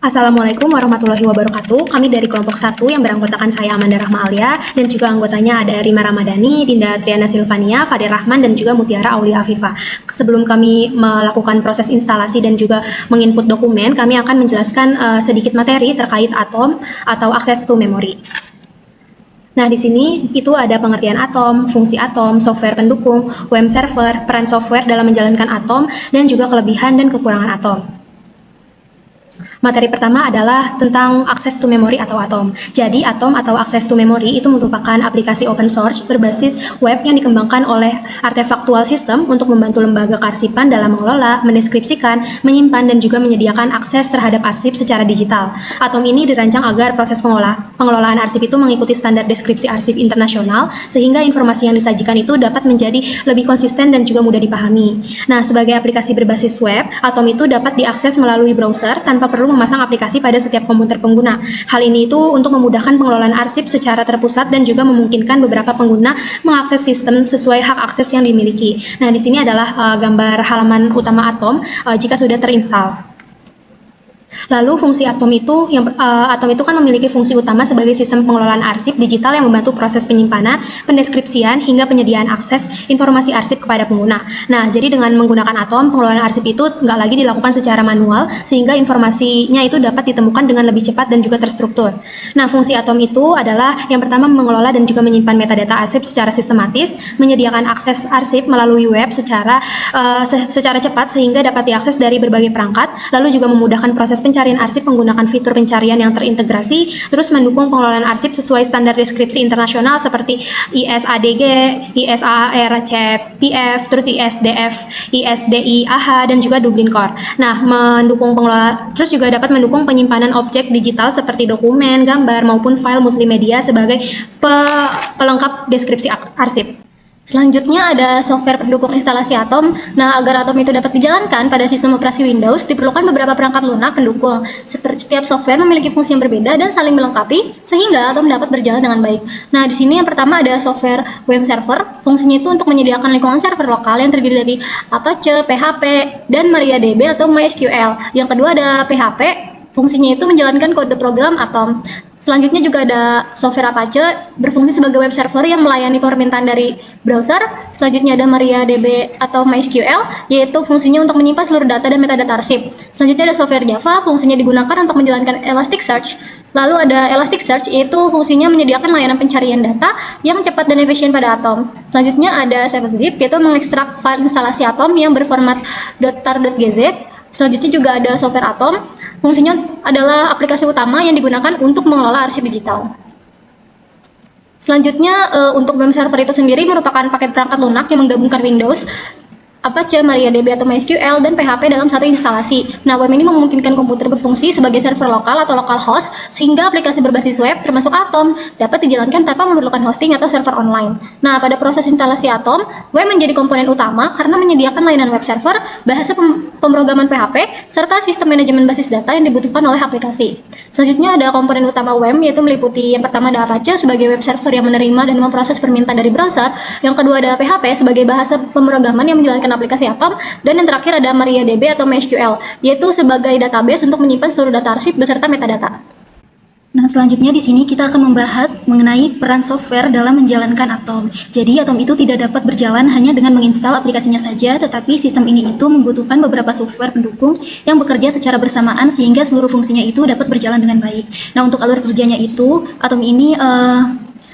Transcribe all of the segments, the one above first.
Assalamualaikum warahmatullahi wabarakatuh. Kami dari kelompok 1 yang beranggotakan saya Amanda Rahma Alia dan juga anggotanya ada Rima Ramadhani, Dinda Triana Silvania, Fadir Rahman dan juga Mutiara Aulia Afifah. Sebelum kami melakukan proses instalasi dan juga menginput dokumen, kami akan menjelaskan sedikit materi terkait atom atau access to memory. Nah, di sini itu ada pengertian atom, fungsi atom, software pendukung, WEM server, peran software dalam menjalankan atom, dan juga kelebihan dan kekurangan atom. Materi pertama adalah tentang access to memory atau atom. Jadi, atom atau access to memory itu merupakan aplikasi open source berbasis web yang dikembangkan oleh Artefactual System untuk membantu lembaga kearsipan dalam mengelola, mendeskripsikan, menyimpan, dan juga menyediakan akses terhadap arsip secara digital. Atom ini dirancang agar proses pengelolaan arsip itu mengikuti standar deskripsi arsip internasional, sehingga informasi yang disajikan itu dapat menjadi lebih konsisten dan juga mudah dipahami. Nah, sebagai aplikasi berbasis web, Atom itu dapat diakses melalui browser tanpa perlu memasang aplikasi pada setiap komputer pengguna. Hal ini itu untuk memudahkan pengelolaan arsip secara terpusat dan juga memungkinkan beberapa pengguna mengakses sistem sesuai hak akses yang dimiliki. Nah, di sini adalah gambar halaman utama Atom jika sudah terinstall. Lalu fungsi atom itu kan memiliki fungsi utama sebagai sistem pengelolaan arsip digital yang membantu proses penyimpanan, pendeskripsian hingga penyediaan akses informasi arsip kepada pengguna. Nah, jadi dengan menggunakan atom, pengelolaan arsip itu nggak lagi dilakukan secara manual sehingga informasinya itu dapat ditemukan dengan lebih cepat dan juga terstruktur. Nah, fungsi atom itu adalah yang pertama mengelola dan juga menyimpan metadata arsip secara sistematis, menyediakan akses arsip melalui web secara cepat sehingga dapat diakses dari berbagai perangkat, lalu juga memudahkan proses pencarian arsip menggunakan fitur pencarian yang terintegrasi, terus mendukung pengelolaan arsip sesuai standar deskripsi internasional seperti ISADG, ISAR-CPF, terus ISDF, ISDI-AH, dan juga Dublin Core. Nah, terus juga dapat mendukung penyimpanan objek digital seperti dokumen, gambar, maupun file multimedia sebagai pelengkap deskripsi arsip. Selanjutnya ada software pendukung instalasi Atom. Nah, agar Atom itu dapat dijalankan pada sistem operasi Windows, diperlukan beberapa perangkat lunak pendukung. Setiap software memiliki fungsi yang berbeda dan saling melengkapi, sehingga Atom dapat berjalan dengan baik. Nah, di sini yang pertama ada software WEM server. Fungsinya itu untuk menyediakan lingkungan server lokal yang terdiri dari Apache, PHP, dan MariaDB atau MySQL. Yang kedua ada PHP. Fungsinya itu menjalankan kode program Atom. Selanjutnya juga ada software Apache, berfungsi sebagai web server yang melayani permintaan dari browser. Selanjutnya ada MariaDB atau MySQL, yaitu fungsinya untuk menyimpan seluruh data dan metadata arsip. Selanjutnya ada software Java, fungsinya digunakan untuk menjalankan Elasticsearch. Lalu ada Elasticsearch, yaitu fungsinya menyediakan layanan pencarian data yang cepat dan efisien pada Atom. Selanjutnya ada 7zip, yaitu mengekstrak file instalasi Atom yang berformat .tar.gz. Selanjutnya juga ada software Atom. Fungsinya adalah aplikasi utama yang digunakan untuk mengelola arsip digital. Selanjutnya, untuk WEM server itu sendiri merupakan paket perangkat lunak yang menggabungkan Windows, Apache, MariaDB atau MySQL, dan PHP dalam satu instalasi. Nah, WEM ini memungkinkan komputer berfungsi sebagai server lokal atau local host, sehingga aplikasi berbasis web, termasuk Atom, dapat dijalankan tanpa memerlukan hosting atau server online. Nah, pada proses instalasi Atom, WEM menjadi komponen utama karena menyediakan layanan web server, bahasa pemrograman PHP, serta sistem manajemen basis data yang dibutuhkan oleh aplikasi. Selanjutnya ada komponen utama WEM, yaitu meliputi yang pertama ada Apache sebagai web server yang menerima dan memproses permintaan dari browser, yang kedua ada PHP sebagai bahasa pemrograman yang menjalankan aplikasi Atom, dan yang terakhir ada MariaDB atau MySQL, yaitu sebagai database untuk menyimpan seluruh data arsip beserta metadata. Nah, selanjutnya di sini kita akan membahas mengenai peran software dalam menjalankan Atom. Jadi, Atom itu tidak dapat berjalan hanya dengan menginstal aplikasinya saja, tetapi sistem ini itu membutuhkan beberapa software pendukung yang bekerja secara bersamaan sehingga seluruh fungsinya itu dapat berjalan dengan baik. Nah, untuk alur kerjanya itu, Atom ini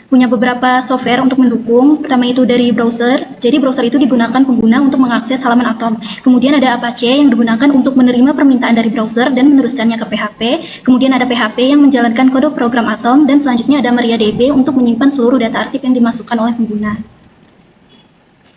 punya beberapa software untuk mendukung. Pertama itu dari browser. Jadi browser itu digunakan pengguna untuk mengakses halaman Atom. Kemudian ada Apache yang digunakan untuk menerima permintaan dari browser dan meneruskannya ke PHP. Kemudian ada PHP yang menjalankan kode program Atom, dan selanjutnya ada MariaDB untuk menyimpan seluruh data arsip yang dimasukkan oleh pengguna.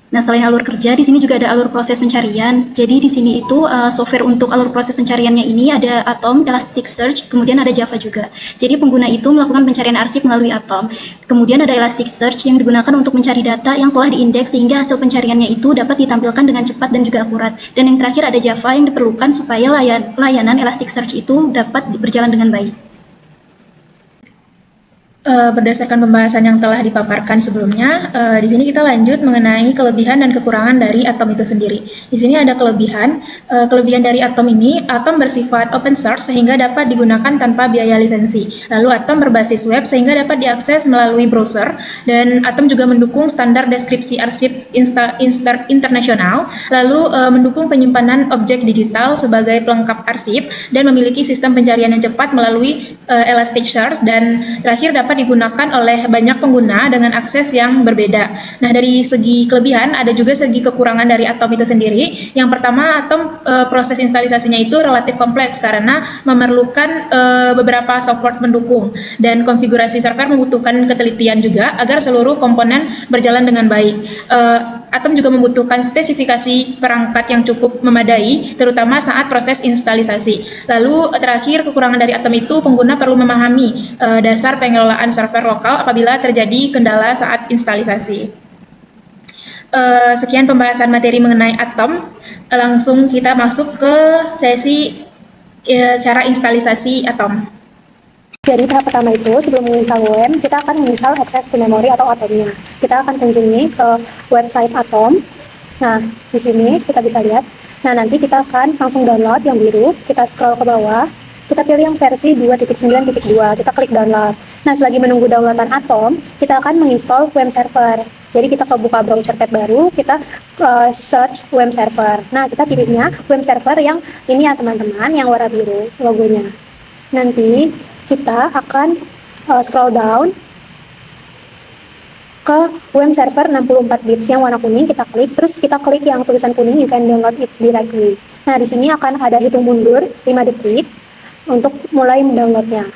Nah, selain alur kerja, di sini juga ada alur proses pencarian. Jadi di sini itu software untuk alur proses pencariannya ini ada Atom, Elasticsearch, kemudian ada Java juga. Jadi pengguna itu melakukan pencarian arsip melalui Atom. Kemudian ada Elasticsearch yang digunakan untuk mencari data yang telah diindeks sehingga hasil pencariannya itu dapat ditampilkan dengan cepat dan juga akurat. Dan yang terakhir ada Java yang diperlukan supaya layanan Elasticsearch itu dapat berjalan dengan baik. Berdasarkan pembahasan yang telah dipaparkan sebelumnya, di sini kita lanjut mengenai kelebihan dan kekurangan dari atom itu sendiri. Di sini ada kelebihan dari atom ini, atom bersifat open source sehingga dapat digunakan tanpa biaya lisensi. Lalu atom berbasis web sehingga dapat diakses melalui browser, dan atom juga mendukung standar deskripsi arsip internasional, lalu mendukung penyimpanan objek digital sebagai pelengkap arsip, dan memiliki sistem pencarian yang cepat melalui Elasticsearch, dan terakhir dapat digunakan oleh banyak pengguna dengan akses yang berbeda. Nah, dari segi kelebihan ada juga segi kekurangan dari atom itu sendiri. Yang pertama, atom proses instalisasinya itu relatif kompleks karena memerlukan beberapa software pendukung, dan konfigurasi server membutuhkan ketelitian juga agar seluruh komponen berjalan dengan baik. Atom juga membutuhkan spesifikasi perangkat yang cukup memadai, terutama saat proses instalisasi. Lalu terakhir, kekurangan dari atom itu pengguna perlu memahami dasar pengelolaan server lokal apabila terjadi kendala saat instalisasi. Sekian pembahasan materi mengenai atom. Langsung kita masuk ke sesi cara instalisasi atom. Jadi tahap pertama itu sebelum menginstal WM, kita akan menginstal access to memory atau atomnya. Kita akan kunjungi ke website atom. Nah, di sini kita bisa lihat. Nah, nanti kita akan langsung download yang biru. Kita scroll ke bawah. Kita pilih yang versi 2.9.2. Kita klik download. Nah, selagi menunggu downloadan atom, kita akan menginstall WM server. Jadi kita buka browser tab baru, kita search WM server. Nah, kita pilihnya WM server yang ini ya teman-teman, yang warna biru logonya. Nanti kita akan scroll down ke WM server 64 bits yang warna kuning, kita klik, terus kita klik yang tulisan kuning, you can download it directly. Nah, di sini akan ada hitung mundur 5 detik untuk mulai mendownloadnya.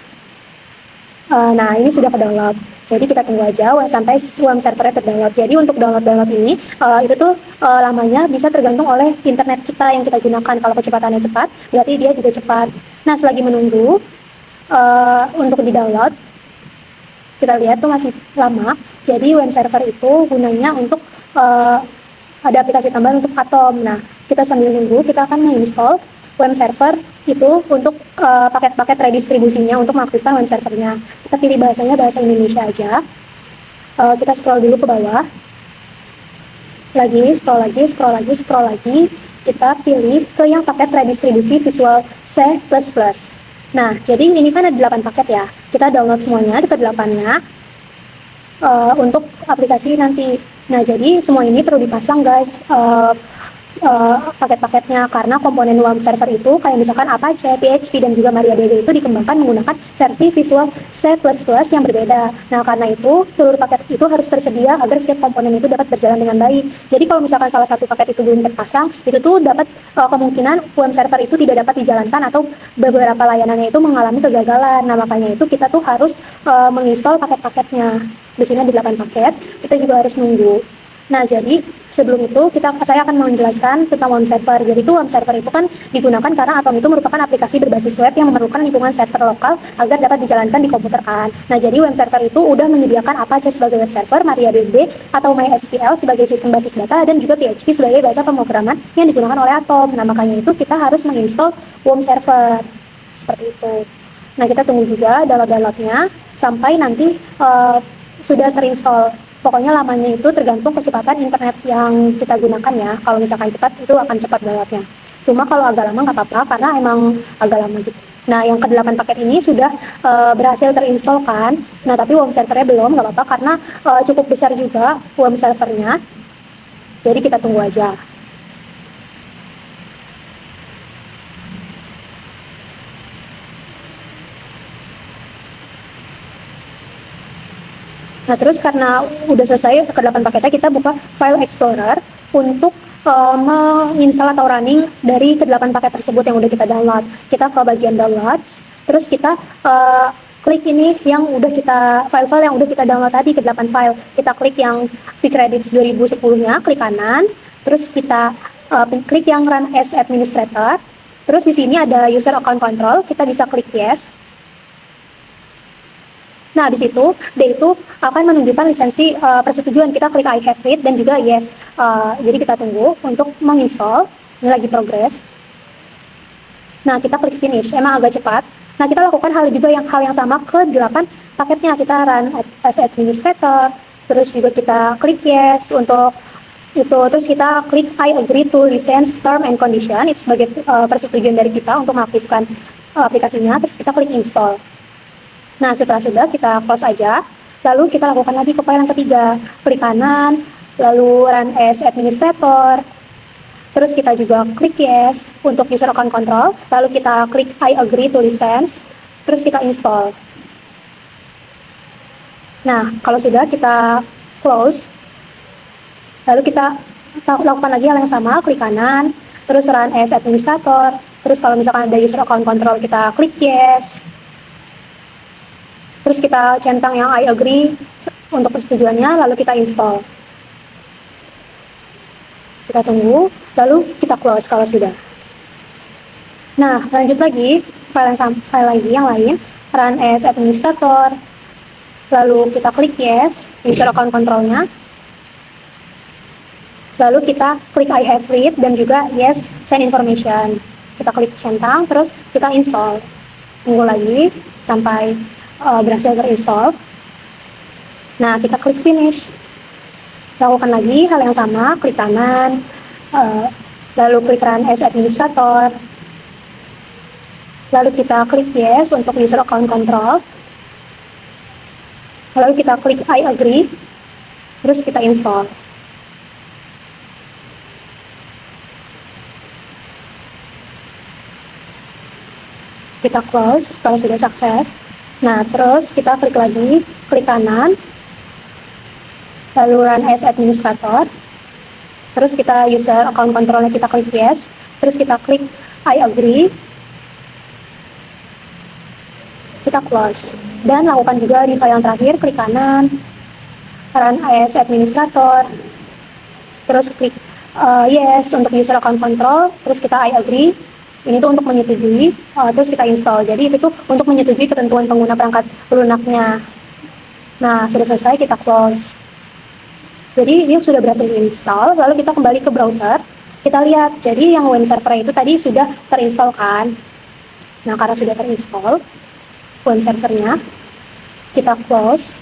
Nah, ini sudah ke-download. Jadi kita tunggu aja sampai WM servernya terdownload. Jadi untuk download ini itu tuh lamanya bisa tergantung oleh internet kita yang kita gunakan. Kalau kecepatannya cepat, berarti dia juga cepat. Nah, selagi menunggu untuk di-download, kita lihat tuh masih lama. Jadi WM server itu gunanya untuk ada aplikasi tambahan untuk atom. Nah, kita sambil nunggu, kita akan menginstall WM server itu untuk paket-paket redistribusinya untuk mengaktifkan WM servernya. Kita pilih bahasanya bahasa Indonesia aja. Kita scroll dulu ke bawah. Scroll lagi. Kita pilih ke yang paket redistribusi Visual C++. Nah, jadi ini kan ada 8 paket ya. Kita download semuanya ke 8-nya untuk aplikasi nanti. Nah, jadi semua ini perlu dipasang guys, paket-paketnya, karena komponen WAM server itu kayak misalkan Apache, PHP, dan juga MariaDB itu dikembangkan menggunakan versi Visual C++ yang berbeda. Nah, karena itu seluruh paket itu harus tersedia agar setiap komponen itu dapat berjalan dengan baik. Jadi kalau misalkan salah satu paket itu belum terpasang, itu tuh dapat kemungkinan WAM server itu tidak dapat dijalankan atau beberapa layanannya itu mengalami kegagalan. Nah, makanya itu kita tuh harus menginstal paket-paketnya. Di sini ada 8 paket, kita juga harus nunggu. Nah, jadi sebelum itu saya akan menjelaskan tentang WAM server. Jadi itu WAM server itu kan digunakan karena Atom itu merupakan aplikasi berbasis web yang memerlukan lingkungan server lokal agar dapat dijalankan di komputer kan. Nah, jadi WAM server itu udah menyediakan Apache sebagai web server, MariaDB atau MySQL sebagai sistem basis data, dan juga PHP sebagai bahasa pemrograman yang digunakan oleh Atom. Nah, makanya itu kita harus menginstall WAM server. Seperti itu. Nah, kita tunggu juga download-downloadnya sampai nanti sudah terinstall. Pokoknya lamanya itu tergantung kecepatan internet yang kita gunakan ya. Kalau misalkan cepat, itu akan cepat downloadnya. Cuma kalau agak lama nggak apa-apa, karena emang agak lama gitu. Nah, yang ke-8 paket ini sudah berhasil terinstall kan. Nah, tapi WAM servernya belum, nggak apa-apa, karena cukup besar juga WAM servernya. Jadi kita tunggu aja. Nah, terus karena udah selesai ke-8 paketnya, kita buka File Explorer untuk menginstal atau running dari ke-8 paket tersebut yang udah kita download. Kita ke bagian downloads, terus kita klik ini yang udah kita file-file yang udah kita download tadi, ke-8 file. Kita klik yang vCredits 2010-nya, klik kanan, terus kita klik yang Run as Administrator. Terus di sini ada User Account Control, kita bisa klik Yes. Nah, di situ dia itu akan menunjukkan lisensi persetujuan. Kita klik I have it dan juga yes. Jadi kita tunggu untuk menginstall. Ini lagi progress. Nah, kita klik finish. Emang agak cepat. Nah, kita lakukan hal yang sama ke 8 paketnya, kita run as administrator, terus juga kita klik yes untuk itu, terus kita klik I agree to license term and condition, itu sebagai persetujuan dari kita untuk mengaktifkan aplikasinya, terus kita klik install. Nah, setelah sudah, kita close aja, lalu kita lakukan lagi ke file yang ketiga, klik kanan, lalu run as administrator, terus kita juga klik yes untuk user account control, lalu kita klik I agree to license, terus kita install. Nah, kalau sudah, kita close, lalu kita lakukan lagi hal yang sama, klik kanan, terus run as administrator, terus kalau misalkan ada user account control, kita klik yes, terus kita centang yang I agree untuk persetujuannya, lalu kita install. Kita tunggu, lalu kita close kalau sudah. Nah, lanjut lagi, file yang lain, run as administrator, lalu kita klik yes, user account controlnya, lalu kita klik I have read, dan juga yes, send information. Kita klik centang, terus kita install. Tunggu lagi, sampai berhasil terinstall. Nah, kita klik finish. Lakukan lagi hal yang sama, klik kanan, lalu klik run as administrator, lalu kita klik yes untuk user account control, lalu kita klik I agree, terus kita install. Kita close kalau sudah sukses. Nah, terus kita klik lagi, klik kanan, lalu run as administrator, terus kita user account controlnya kita klik yes, terus kita klik I agree, kita close, dan lakukan juga di file yang terakhir, klik kanan, run as administrator, terus klik yes untuk user account control, terus kita I agree. Ini tuh untuk menyetujui, terus kita install. Jadi itu tuh untuk menyetujui ketentuan pengguna perangkat lunaknya. Nah, sudah selesai, kita close. Jadi ini sudah berhasil diinstal, lalu kita kembali ke browser, kita lihat, jadi yang web server itu tadi sudah terinstall kan. Nah, karena sudah terinstall web servernya, kita close.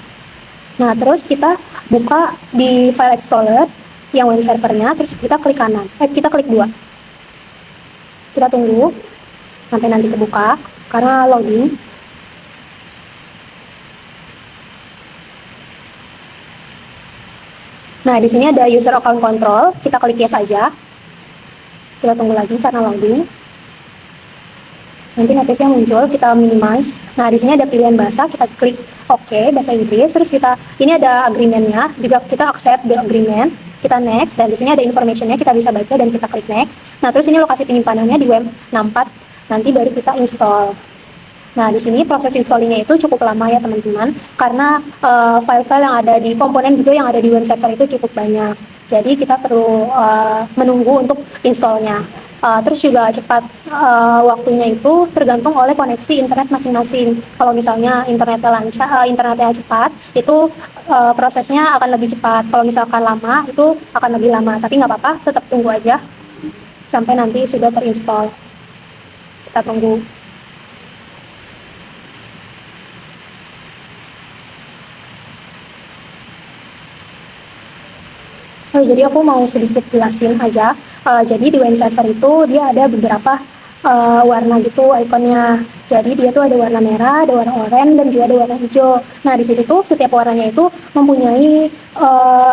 Nah, terus kita buka di file explorer yang web servernya, terus kita klik kanan, kita klik 2. Kita tunggu sampai nanti kebuka karena loading. Nah, di sini ada user account control, kita klik yes aja. Kita tunggu lagi karena loading. Nanti notifnya muncul, kita minimize. Nah, di sini ada pilihan bahasa, kita klik OK, bahasa Inggris, terus ini ada agreement-nya, juga kita accept the agreement, kita next, dan di sini ada information-nya, kita bisa baca dan kita klik next. Nah, terus ini lokasi penyimpanannya di web64, nanti baru kita install. Nah, di sini proses installingnya itu cukup lama ya teman-teman, karena file-file yang ada di komponen juga yang ada di web server itu cukup banyak. Jadi kita perlu menunggu untuk installnya. Terus juga cepat waktunya itu tergantung oleh koneksi internet masing-masing. Kalau misalnya internetnya lancar, internetnya cepat, itu prosesnya akan lebih cepat. Kalau misalkan lama, itu akan lebih lama. Tapi nggak apa-apa, tetap tunggu aja sampai nanti sudah terinstall. Kita tunggu. Oh, jadi aku mau sedikit jelasin aja. Jadi di web server itu dia ada beberapa warna gitu ikonnya. Jadi dia tuh ada warna merah, ada warna oranye, dan juga ada warna hijau. Nah, di situ tuh setiap warnanya itu mempunyai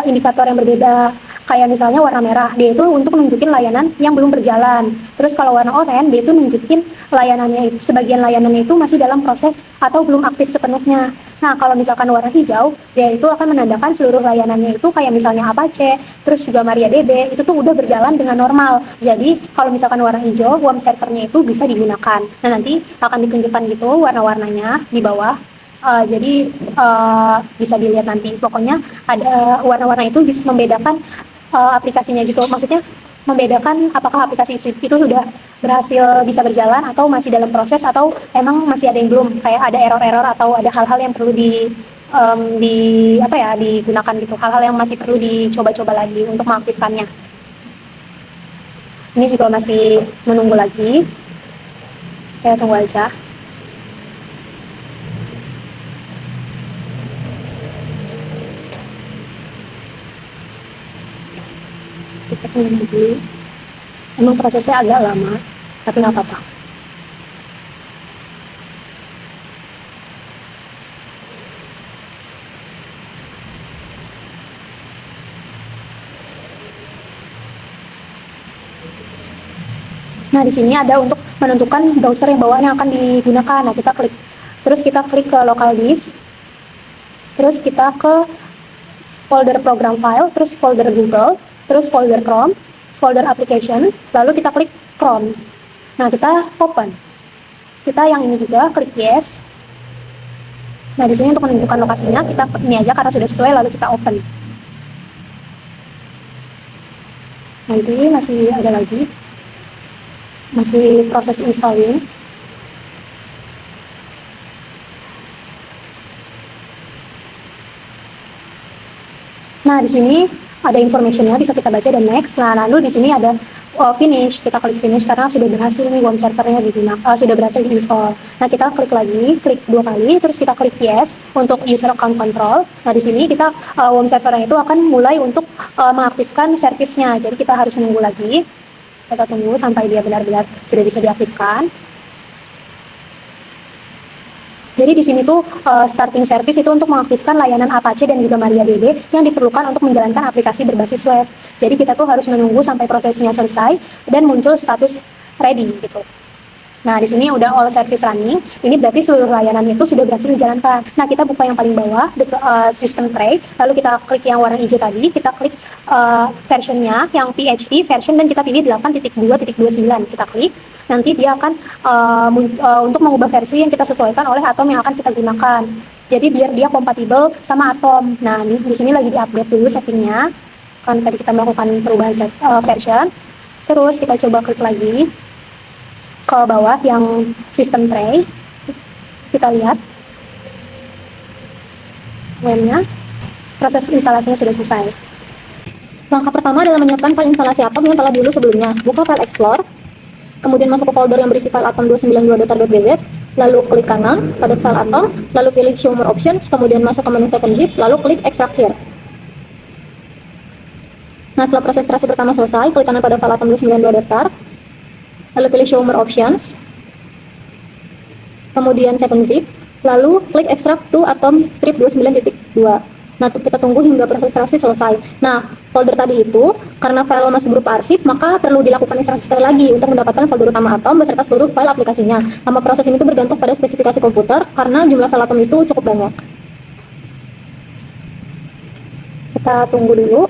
indikator yang berbeda. Kayak misalnya warna merah, dia itu untuk nunjukin layanan yang belum berjalan. Terus kalau warna oranye, dia itu nunjukin layanannya, sebagian layanannya itu masih dalam proses atau belum aktif sepenuhnya. Nah, kalau misalkan warna hijau, dia itu akan menandakan seluruh layanannya itu kayak misalnya Apache, terus juga MariaDB, itu tuh udah berjalan dengan normal. Jadi, kalau misalkan warna hijau, WAM servernya itu bisa digunakan. Nah, nanti akan ditunjukkan gitu warna-warnanya di bawah. Jadi, bisa dilihat nanti. Pokoknya ada warna-warna itu bisa membedakan aplikasinya gitu. Maksudnya, membedakan apakah aplikasi itu sudah berhasil bisa berjalan atau masih dalam proses atau emang masih ada yang belum, kayak ada error-error atau ada hal-hal yang perlu digunakan gitu, hal-hal yang masih perlu dicoba-coba lagi untuk mengaktifkannya. Ini juga masih menunggu lagi, kita tunggu aja. Kita tunggu dulu. Emang prosesnya agak lama, tapi nggak apa-apa. Nah, di sini ada untuk menentukan browser yang bawaan yang akan digunakan. Nah, kita klik. Terus kita klik ke local disk. Terus kita ke folder program file, terus folder Google, terus folder Chrome, folder application, lalu kita klik Chrome. Nah, kita open. Kita yang ini juga klik yes. Nah, di sini untuk menentukan lokasinya, kita ini aja karena sudah sesuai, lalu kita open. Nanti masih ada lagi. Masih proses installing. Nah, di sini ada informationnya, bisa kita baca dan next. Nah, lalu di sini ada finish. Kita klik finish karena sudah berhasil nih WOM servernya digunakan, sudah berhasil diinstall. Nah, kita klik lagi, klik 2 kali, terus kita klik yes untuk user account control. Nah, di sini kita WOM servernya itu akan mulai untuk mengaktifkan servisnya. Jadi kita harus menunggu lagi. Kita tunggu sampai dia benar-benar sudah bisa diaktifkan. Jadi di sini tuh starting service itu untuk mengaktifkan layanan Apache dan juga MariaDB yang diperlukan untuk menjalankan aplikasi berbasis web. Jadi kita tuh harus menunggu sampai prosesnya selesai dan muncul status ready gitu. Nah, di sini udah all service running. Ini berarti seluruh layanan itu sudah berhasil dijalankan. Nah, kita buka yang paling bawah, system tray, lalu kita klik yang warna hijau tadi, kita klik versionnya yang PHP version dan kita pilih 8.2.29. Kita klik. Nanti dia akan untuk mengubah versi yang kita sesuaikan oleh Atom yang akan kita gunakan. Jadi biar dia kompatibel sama Atom. Nah, di sini lagi di-update dulu settingnya. Kan tadi kita melakukan perubahan version. Terus kita coba klik lagi ke bawah yang system tray. Kita lihat webnya. Proses instalasinya sudah selesai. Langkah pertama adalah menyiapkan file instalasi Atom yang telah dulu sebelumnya. Buka file Explore. Kemudian masuk ke folder yang berisi file atom292.data.bz, lalu klik kanan pada file atom, lalu pilih show more options, kemudian masuk ke menu 7zip, lalu klik extract here. Nah, setelah proses ekstraksi pertama selesai, klik kanan pada file atom292.tar, lalu pilih show more options, kemudian 7zip, lalu klik extract to atom strip 29.2. Nah, kita tunggu hingga proses ekstraksi selesai. Nah, folder tadi itu, karena file masih berupa arsip, maka perlu dilakukan ekstraksi sekali lagi untuk mendapatkan folder utama Atom beserta seluruh file aplikasinya. Lama proses ini tuh bergantung pada spesifikasi komputer, karena jumlah file Atom itu cukup banyak. Kita tunggu dulu.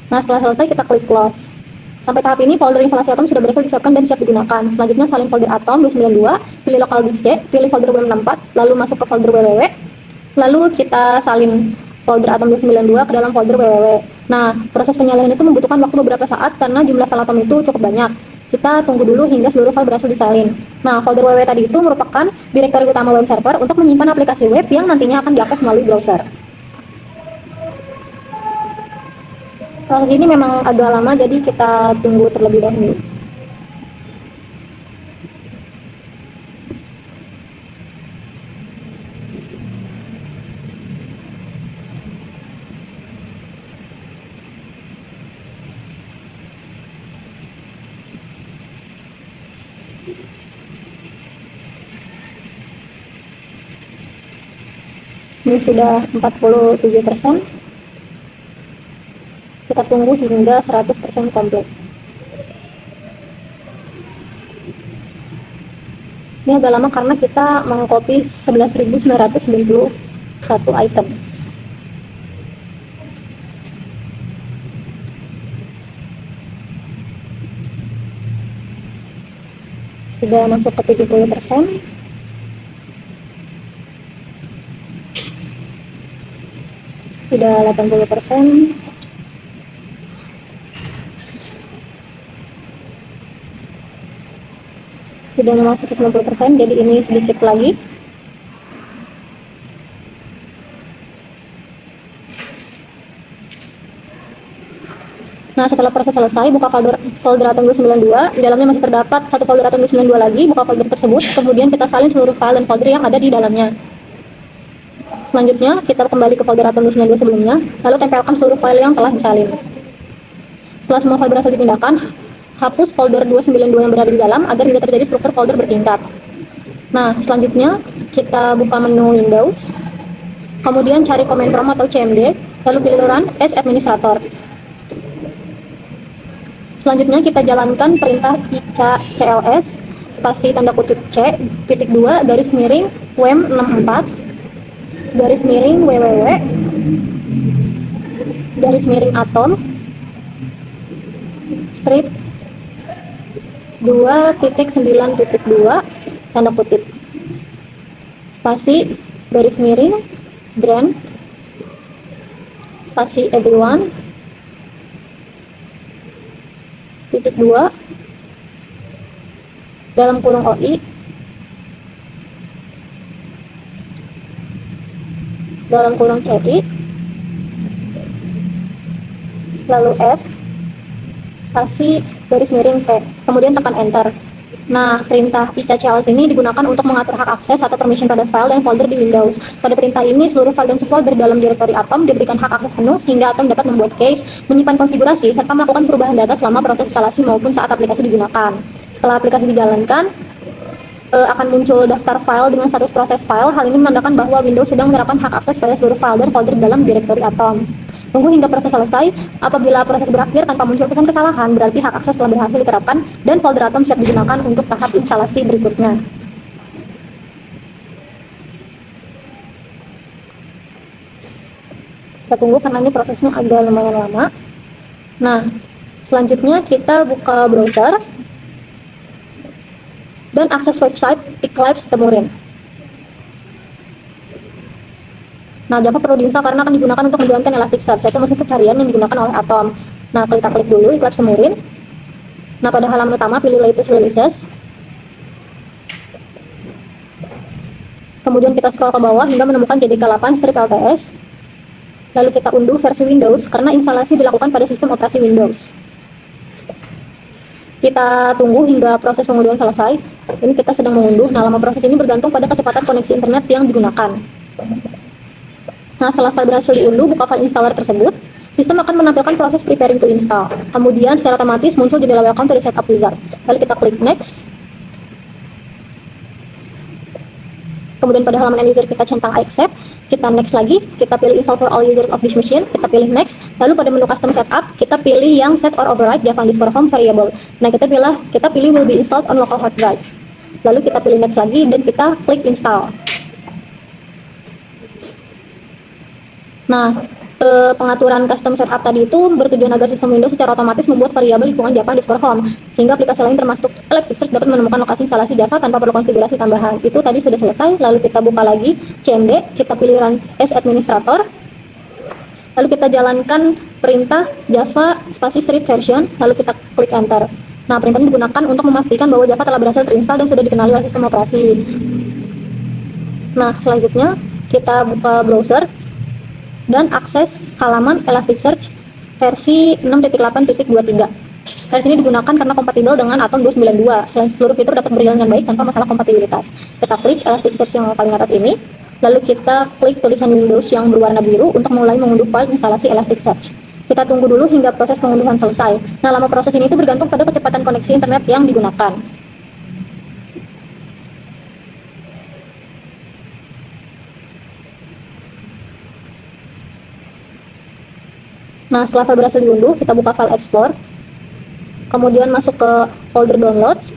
Nah, setelah selesai, kita klik close. Sampai tahap ini, folder instalasi Atom sudah berhasil disiapkan dan siap digunakan. Selanjutnya, salin folder Atom 292, pilih local disk C, pilih folder WM64, lalu masuk ke folder www. Lalu kita salin folder Atom 292 ke dalam folder www. Nah, proses penyalinan itu membutuhkan waktu beberapa saat karena jumlah file Atom itu cukup banyak. Kita tunggu dulu hingga seluruh file berhasil disalin. Nah, folder www tadi itu merupakan direktori utama web server untuk menyimpan aplikasi web yang nantinya akan diakses melalui browser. Proses ini memang agak lama, jadi kita tunggu terlebih dahulu. Ini sudah 47%. Kita tunggu hingga 100% komplit. Ini agak lama karena kita mengcopy 11.991 items. Sudah masuk ke 70%. Sudah 80%. Sudah memasuki 90%, jadi ini sedikit lagi. Nah, setelah proses selesai, buka folder Atom 292. Di dalamnya masih terdapat satu folder Atom 292 lagi. Buka folder tersebut, kemudian kita salin seluruh file dan folder yang ada di dalamnya. Selanjutnya, kita kembali ke folder Atom 292 sebelumnya, lalu tempelkan seluruh file yang telah disalin. Setelah semua file berhasil dipindahkan, hapus folder 292 yang berada di dalam agar tidak terjadi struktur folder bertingkat. Nah, selanjutnya kita buka menu Windows, kemudian cari command prompt atau CMD, lalu pilih run as administrator. Selanjutnya kita jalankan perintah cls spasi tanda kutip c titik 2 garis miring wem 64 garis miring www garis miring atom strip 2.9.2 tanda kutip spasi garis miring brand spasi everyone titik 2 dalam kurung OI dalam kurung CI lalu F spasi garis miring P, kemudian tekan enter. Nah, perintah icls ini digunakan untuk mengatur hak akses atau permission pada file dan folder di Windows. Pada perintah ini, seluruh file dan subfolder dalam direktori Atom diberikan hak akses penuh sehingga Atom dapat membuat case, menyimpan konfigurasi, serta melakukan perubahan data selama proses instalasi maupun saat aplikasi digunakan. Setelah aplikasi dijalankan, akan muncul daftar file dengan status proses file. Hal ini menandakan bahwa Windows sedang menyerahkan hak akses pada seluruh file dan folder dalam direktori Atom. Tunggu hingga proses selesai. Apabila proses berakhir tanpa muncul pesan kesalahan, berarti hak akses telah berhasil diterapkan dan folder Atom siap digunakan untuk tahap instalasi berikutnya. Kita tunggu karena ini prosesnya agak lumayan lama. Nah, selanjutnya kita buka browser dan akses website Eclipse Temurin. Nah, Java perlu diinstal karena akan digunakan untuk menjalankan Elasticsearch, yaitu mesin pencarian yang digunakan oleh Atom. Nah, kita klik dulu Eclipse Temurin. Nah, pada halaman utama pilih latest releases. Kemudian kita scroll ke bawah hingga menemukan JDK8-LTS. Lalu kita unduh versi Windows karena instalasi dilakukan pada sistem operasi Windows. Kita tunggu hingga proses pengunduhan selesai. Ini kita sedang mengunduh. Nah, lama proses ini bergantung pada kecepatan koneksi internet yang digunakan. Nah, setelah file berhasil diunduh, buka file installer tersebut. Sistem akan menampilkan proses preparing to install. Kemudian secara otomatis muncul jendela welcome to the setup wizard. Lalu kita klik next. Kemudian pada halaman end user kita centang I accept. Kita next lagi, kita pilih install for all users of this machine, kita pilih next. Lalu pada menu custom setup, kita pilih yang set or override Java underscore home variable. Nah, kita pilih will be installed on local hard drive. Lalu kita pilih next lagi dan kita klik install. Nah, pengaturan custom setup tadi itu bertujuan agar sistem Windows secara otomatis membuat variabel lingkungan Java underscore home, sehingga aplikasi lain termasuk Elasticsearch dapat menemukan lokasi instalasi Java tanpa perlu konfigurasi tambahan. Itu tadi sudah selesai. Lalu kita buka lagi CMD, kita pilih run as administrator. Lalu kita jalankan perintah Java spasi strip version, lalu kita klik enter. Nah, perintah ini digunakan untuk memastikan bahwa Java telah berhasil terinstall dan sudah dikenali oleh sistem operasi. Nah, selanjutnya kita buka browser dan akses halaman Elasticsearch versi 6.8.23. Versi ini digunakan karena kompatibel dengan Atom 292. Selain seluruh fitur dapat berjalan dengan baik tanpa masalah kompatibilitas. Kita klik Elasticsearch yang paling atas ini, lalu kita klik tulisan Windows yang berwarna biru untuk mulai mengunduh file instalasi Elasticsearch. Kita tunggu dulu hingga proses pengunduhan selesai. Nah, lama proses ini itu bergantung pada kecepatan koneksi internet yang digunakan. Nah, setelah file berhasil diunduh, kita buka file explore. Kemudian masuk ke folder downloads.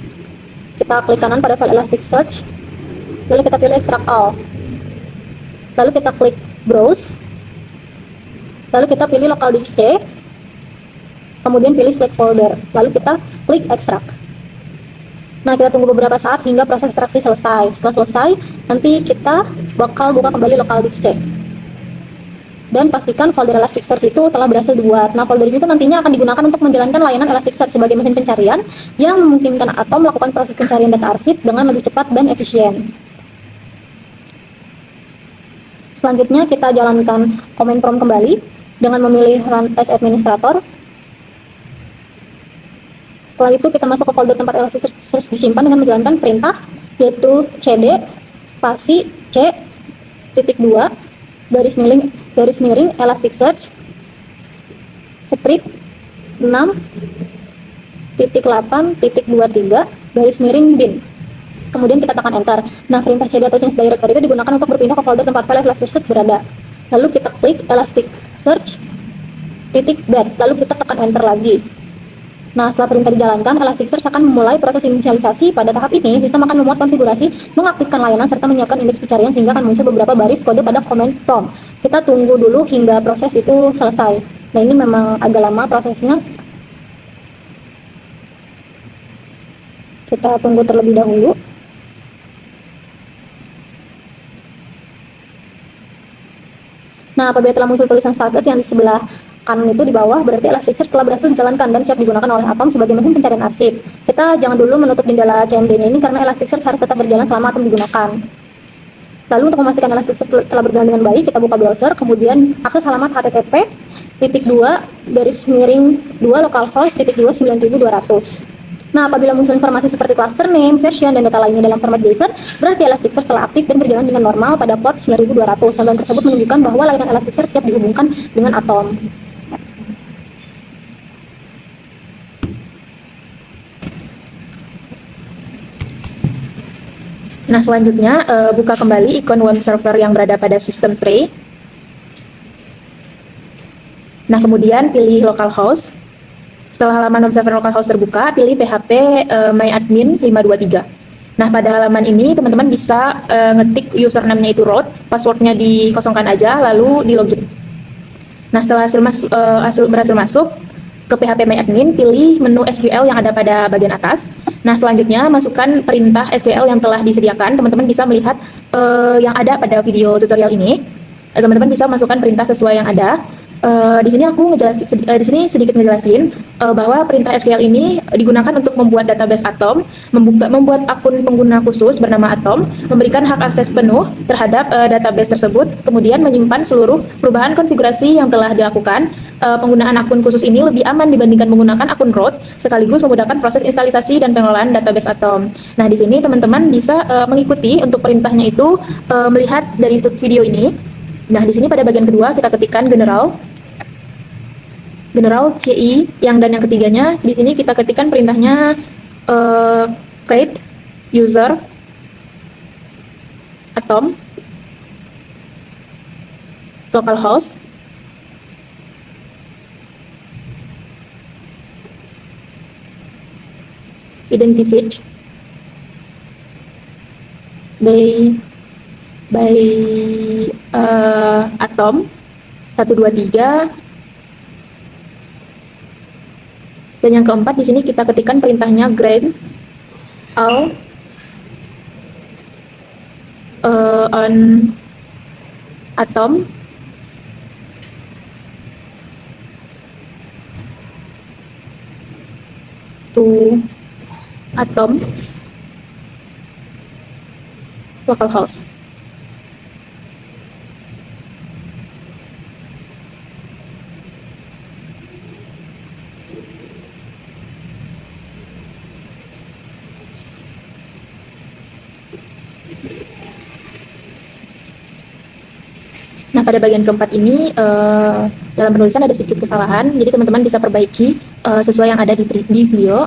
Kita klik kanan pada file Elasticsearch. Lalu kita pilih extract all. Lalu kita klik browse. Lalu kita pilih local disk C. Kemudian pilih select folder. Lalu kita klik extract. Nah, kita tunggu beberapa saat hingga proses ekstraksi selesai. Setelah selesai, nanti kita bakal buka kembali local disk C. Dan pastikan folder Elasticsearch itu telah berhasil dibuat. Nah, folder itu nantinya akan digunakan untuk menjalankan layanan Elasticsearch sebagai mesin pencarian yang memungkinkan Atom melakukan proses pencarian data arsip dengan lebih cepat dan efisien. Selanjutnya kita jalankan command prompt kembali dengan memilih run as administrator. Setelah itu kita masuk ke folder tempat Elasticsearch disimpan dengan menjalankan perintah yaitu cd spasi c titik 2 garis miring Elasticsearch strip 6.8.23 kemudian kita tekan enter. Nah, perintah cd atau change directory itu digunakan untuk berpindah ke folder tempat file Elasticsearch berada. Lalu kita klik Elasticsearch.bat, lalu kita tekan enter lagi. Nah, setelah perintah dijalankan, Elasticsearch akan memulai proses inisialisasi. Pada tahap ini, sistem akan memuat konfigurasi, mengaktifkan layanan, serta menyiapkan indeks pencarian sehingga akan muncul beberapa baris kode pada command prompt. Kita tunggu dulu hingga proses itu selesai. Nah, ini memang agak lama prosesnya. Kita tunggu terlebih dahulu. Nah, apabila telah muncul tulisan started yang di sebelah kanan itu di bawah, berarti Elasticsearch telah berhasil dijalankan dan siap digunakan oleh Atom sebagai mesin pencarian arsip. Kita jangan dulu menutup jendela CMD ini karena Elasticsearch harus tetap berjalan selama Atom digunakan. Lalu untuk memastikan Elasticsearch telah berjalan dengan baik, kita buka browser, kemudian akses halaman http://2 localhost.2.9.200. Nah, apabila muncul informasi seperti cluster name, version, dan data lainnya dalam format JSON, berarti Elasticsearch telah aktif dan berjalan dengan normal pada port 9200. Tanda tersebut menunjukkan bahwa layanan Elasticsearch siap dihubungkan dengan Atom. Nah, selanjutnya buka kembali ikon web server yang berada pada sistem tray. Nah, kemudian pilih localhost. Setelah halaman web server localhost terbuka, pilih php myadmin 523. Nah, pada halaman ini teman-teman bisa ngetik username-nya itu root, passwordnya dikosongkan aja, lalu di login. Nah, setelah berhasil masuk ke php myadmin, pilih menu SQL yang ada pada bagian atas. Nah, selanjutnya masukkan perintah SQL yang telah disediakan. Teman-teman bisa melihat yang ada pada video tutorial ini. Teman-teman bisa masukkan perintah sesuai yang ada. Di sini aku sedikit ngejelasin bahwa perintah SQL ini digunakan untuk membuat database Atom, membuat akun pengguna khusus bernama Atom, memberikan hak akses penuh terhadap database tersebut, kemudian menyimpan seluruh perubahan konfigurasi yang telah dilakukan. Penggunaan akun khusus ini lebih aman dibandingkan menggunakan akun root, sekaligus memudahkan proses instalisasi dan pengelolaan database Atom. Nah, di sini teman-teman bisa mengikuti untuk perintahnya itu melihat dari video ini. Nah, di sini pada bagian kedua kita ketikkan general CI dan yang ketiganya di sini kita ketikkan perintahnya create user Atom localhost identified by Atom 123. Dan yang keempat di sini kita ketikkan perintahnya grant all on Atom to Atom localhost. Nah, pada bagian keempat ini dalam penulisan ada sedikit kesalahan, jadi teman-teman bisa perbaiki sesuai yang ada di video.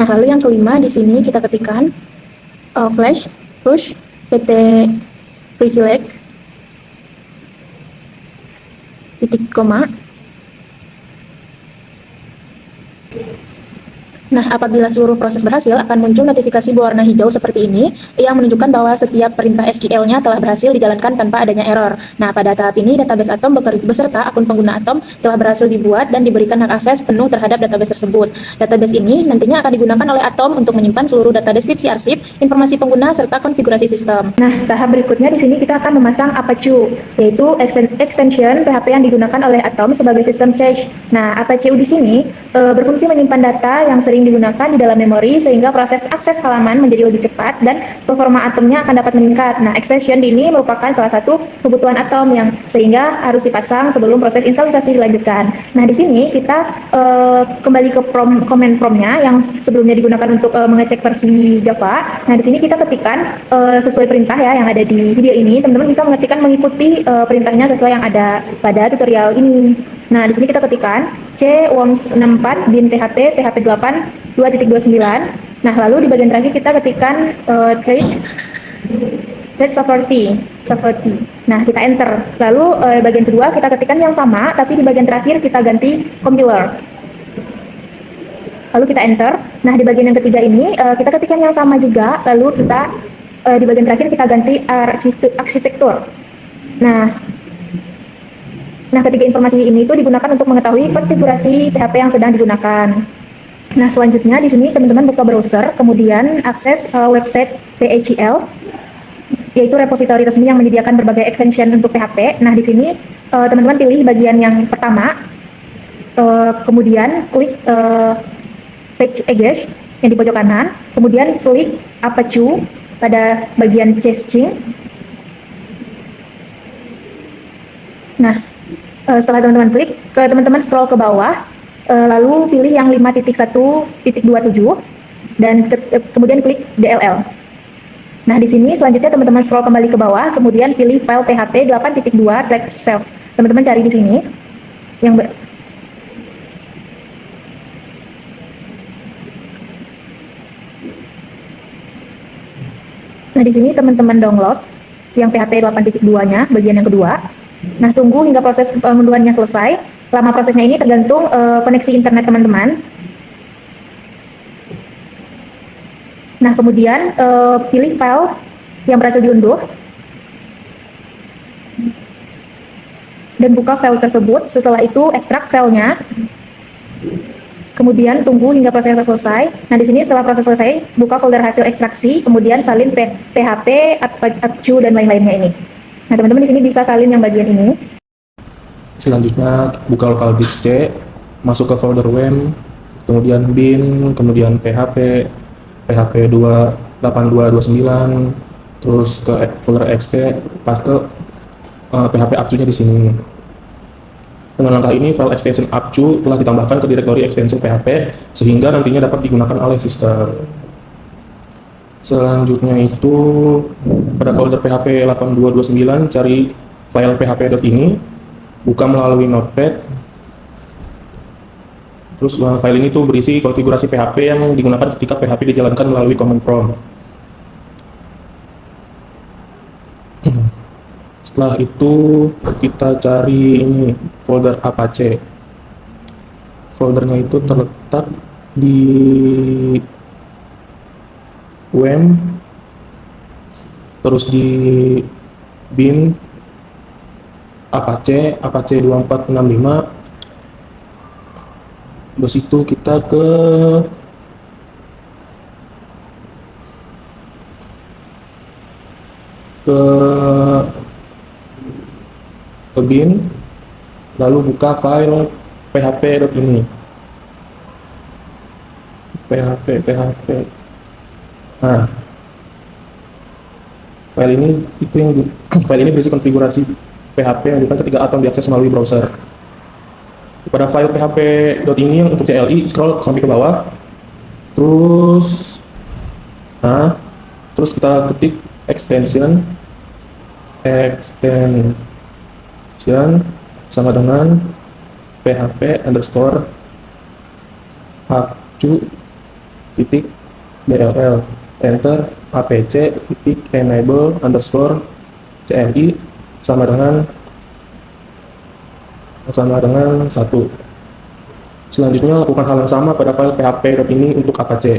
Nah, lalu yang kelima di sini kita ketikkan flash push pt privilege titik koma. Nah, apabila seluruh proses berhasil, akan muncul notifikasi berwarna hijau seperti ini yang menunjukkan bahwa setiap perintah SQL-nya telah berhasil dijalankan tanpa adanya error. Nah, pada tahap ini database Atom beserta akun pengguna Atom telah berhasil dibuat dan diberikan hak akses penuh terhadap database tersebut. Database ini nantinya akan digunakan oleh Atom untuk menyimpan seluruh data deskripsi arsip, informasi pengguna, serta konfigurasi sistem. Nah, tahap berikutnya di sini kita akan memasang Apache, yaitu extension PHP yang digunakan oleh Atom sebagai sistem cache. Nah, Apache di sini berfungsi menyimpan data yang sering sering digunakan di dalam memori sehingga proses akses halaman menjadi lebih cepat dan performa atomnya akan dapat meningkat. Nah, extension ini merupakan salah satu kebutuhan atom yang sehingga harus dipasang sebelum proses instalisasi dilanjutkan. Nah, di sini kita kembali ke command prompt-nya yang sebelumnya digunakan untuk mengecek versi Java. Nah, di sini kita ketikkan sesuai perintah ya yang ada di video ini. Teman-teman bisa mengetikkan mengikuti perintahnya sesuai yang ada pada tutorial ini. Nah, di sini kita ketikkan c worms 64 bin php php 8 2.29. Nah, lalu di bagian terakhir kita ketikkan trade sovereignty. Nah, kita enter. Lalu bagian kedua kita ketikkan yang sama, tapi di bagian terakhir kita ganti compiler. Lalu kita enter. Nah, di bagian yang ketiga ini kita ketikkan yang sama juga, lalu kita di bagian terakhir kita ganti arsitektur. Nah, ketiga informasi ini itu digunakan untuk mengetahui konfigurasi PHP yang sedang digunakan. Nah, selanjutnya di sini teman-teman buka browser, kemudian akses website PHEL, yaitu repositori resmi yang menyediakan berbagai extension untuk PHP. Nah, di sini teman-teman pilih bagian yang pertama, kemudian klik page egesh yang di pojok kanan, kemudian klik Apache pada bagian chasing. Nah, setelah teman-teman klik, teman-teman scroll ke bawah, lalu pilih yang 5.1.27 dan kemudian klik DLL. Nah, di sini selanjutnya teman-teman scroll kembali ke bawah, kemudian pilih file PHP 8.2 track self. Teman-teman cari di sini yang Nah, di sini teman-teman download yang PHP 8.2-nya, bagian yang kedua. Nah, tunggu hingga proses pengunduhannya selesai. Lama prosesnya ini tergantung koneksi internet teman-teman. Nah, kemudian pilih file yang berhasil diunduh dan buka file tersebut. Setelah itu ekstrak filenya. Kemudian tunggu hingga prosesnya selesai. Nah, di sini setelah proses selesai, buka folder hasil ekstraksi, kemudian salin PHP, Apache dan lain-lainnya ini. Nah, teman-teman di sini bisa salin yang bagian ini. Selanjutnya buka local disk C, masuk ke folder WAM, kemudian bin, kemudian PHP 8229, terus ke folder XT, paste PHP Apache-nya di sini. Dengan langkah ini, file extension Apache telah ditambahkan ke direktori extension PHP sehingga nantinya dapat digunakan oleh sistem. Selanjutnya itu pada folder PHP 8229 cari file php.ini, buka melalui notepad. Terus file ini tuh berisi konfigurasi PHP yang digunakan ketika PHP dijalankan melalui command prompt. Setelah itu kita cari ini folder Apache. Foldernya itu terletak di WAM, terus di bin Apache 2465. Dari situ kita ke bin, lalu buka file php.ini. php. Nah, file ini file ini berisi konfigurasi PHP yang digunakan ketika atom diakses melalui browser. Pada file php.ini yang untuk CLI, scroll sampai ke bawah, terus kita ketik extension sama dengan php underscore Apache titik DLL, enter apc titik enable underscore CLI sama dengan 1. Selanjutnya lakukan hal yang sama pada file php.ini untuk Apache.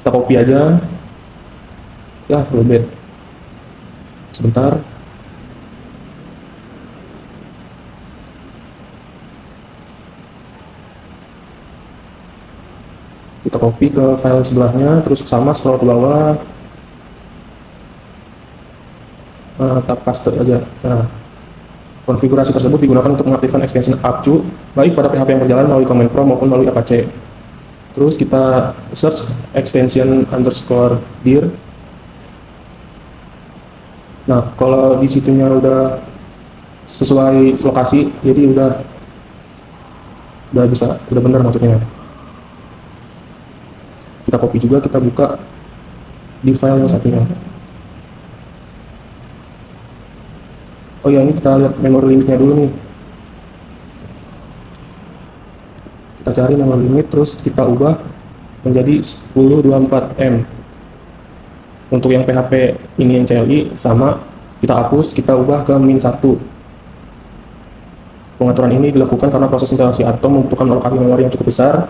Kita copy aja ya, robot sebentar. Kita copy ke file sebelahnya, terus sama scroll ke bawah, tab paste aja. Nah, konfigurasi tersebut digunakan untuk mengaktifkan extension Apache baik pada PHP yang berjalan melalui command prompt maupun melalui Apache. Terus kita search extension underscore dir. Nah, kalau di situnya udah sesuai lokasi, jadi udah bisa, udah benar maksudnya. Kita copy juga, kita buka di file yang satunya. Oh ya, ini kita lihat memory limitnya dulu nih. Kita cari memory limit, terus kita ubah menjadi 1024M. Untuk yang PHP ini yang CLI sama, kita hapus, kita ubah ke -1. Pengaturan ini dilakukan karena proses instalasi Atom membutuhkan alokasi memori yang cukup besar.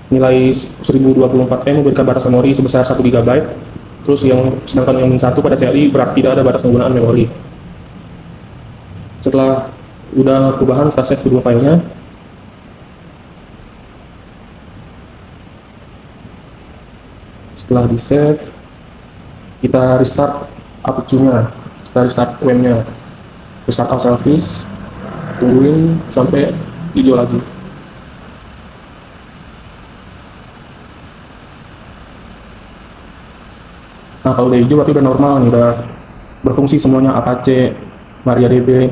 Nilai 1024M memberikan batas memori sebesar 1 GB. Terus sedangkan yang -1 pada CLI berarti tidak ada batas penggunaan memori. Setelah udah perubahan, kita save kedua filenya. Setelah di save, kita restart Aperture-nya, kita restart WAM-nya, restart all service, tungguin sampai hijau lagi. Nah, kalau udah hijau berarti udah normal nih, udah berfungsi semuanya, Apache, MariaDB.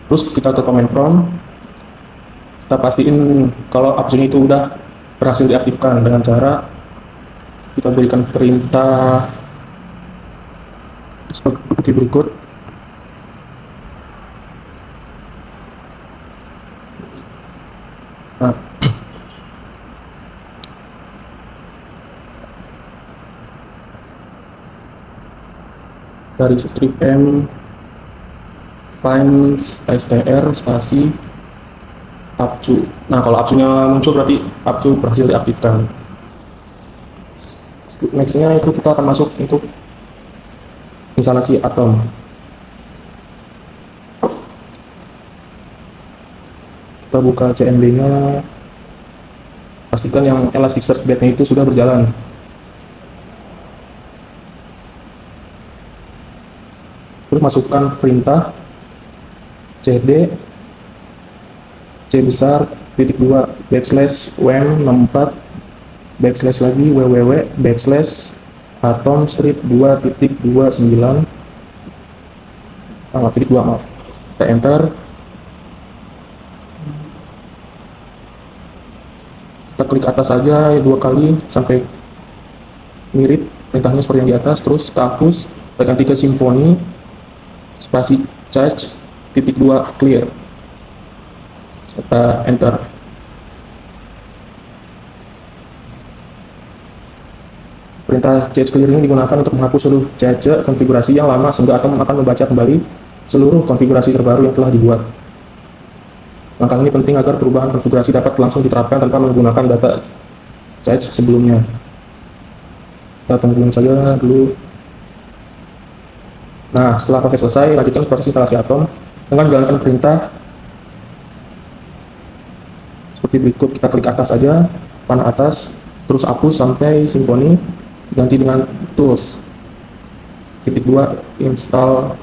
Terus kita ke command prompt, kita pastiin kalau Aperture itu udah berhasil diaktifkan dengan cara kita berikan perintah seperti berikut. Nah, dari strip m find str spasi Aperture. Nah, kalau Aperture-nya muncul berarti Aperture berhasil diaktifkan. Next-nya itu kita akan masuk untuk instalasi Atom. Kita buka CMD-nya, pastikan yang Elasticsearch bed-nya itu sudah berjalan. Terus masukkan perintah cd c besar titik 2 backslash wam 64 backslash lagi www backslash atom strip 2.29 titik 2 maaf. Kita enter, kita klik atas aja 2 kali sampai mirip perintahnya seperti yang di atas. Terus kita hapus, kita ganti ke Symfony spasi charge titik 2 clear, kita enter. Perintah charge clear ini digunakan untuk menghapus seluruh cache konfigurasi yang lama sehingga Atom akan membaca kembali seluruh konfigurasi terbaru yang telah dibuat. Langkah ini penting agar perubahan konfigurasi dapat langsung diterapkan tanpa menggunakan data charge sebelumnya. Kita tungguin saja dulu. Nah, setelah proses selesai, lanjutkan proses instalasi Atom dengan jalankan perintah seperti berikut. Kita klik atas saja, panah atas, terus hapus sampai Symfony, ganti dengan tools titik 2 install,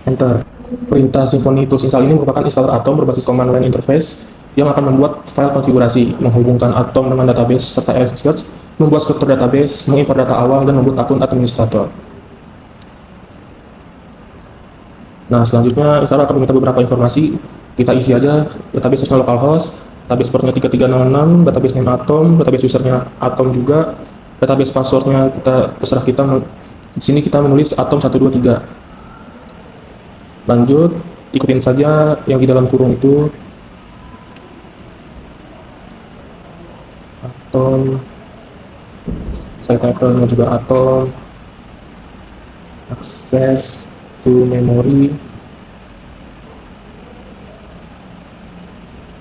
enter. Perintah Symfony tools install ini merupakan installer Atom berbasis command line interface yang akan membuat file konfigurasi, menghubungkan Atom dengan database serta Elasticsearch, membuat struktur database, mengimport data awal, dan membuat akun administrator. Nah, selanjutnya installer akan meminta beberapa informasi. Kita isi aja database nya localhost, database portnya 3366, database name Atom, database usernya Atom juga, database passwordnya terserah kita. Di sini kita menulis Atom 123. Lanjut, ikutin saja yang di dalam kurung itu. Atom, saya title-nya juga Atom, access to memory,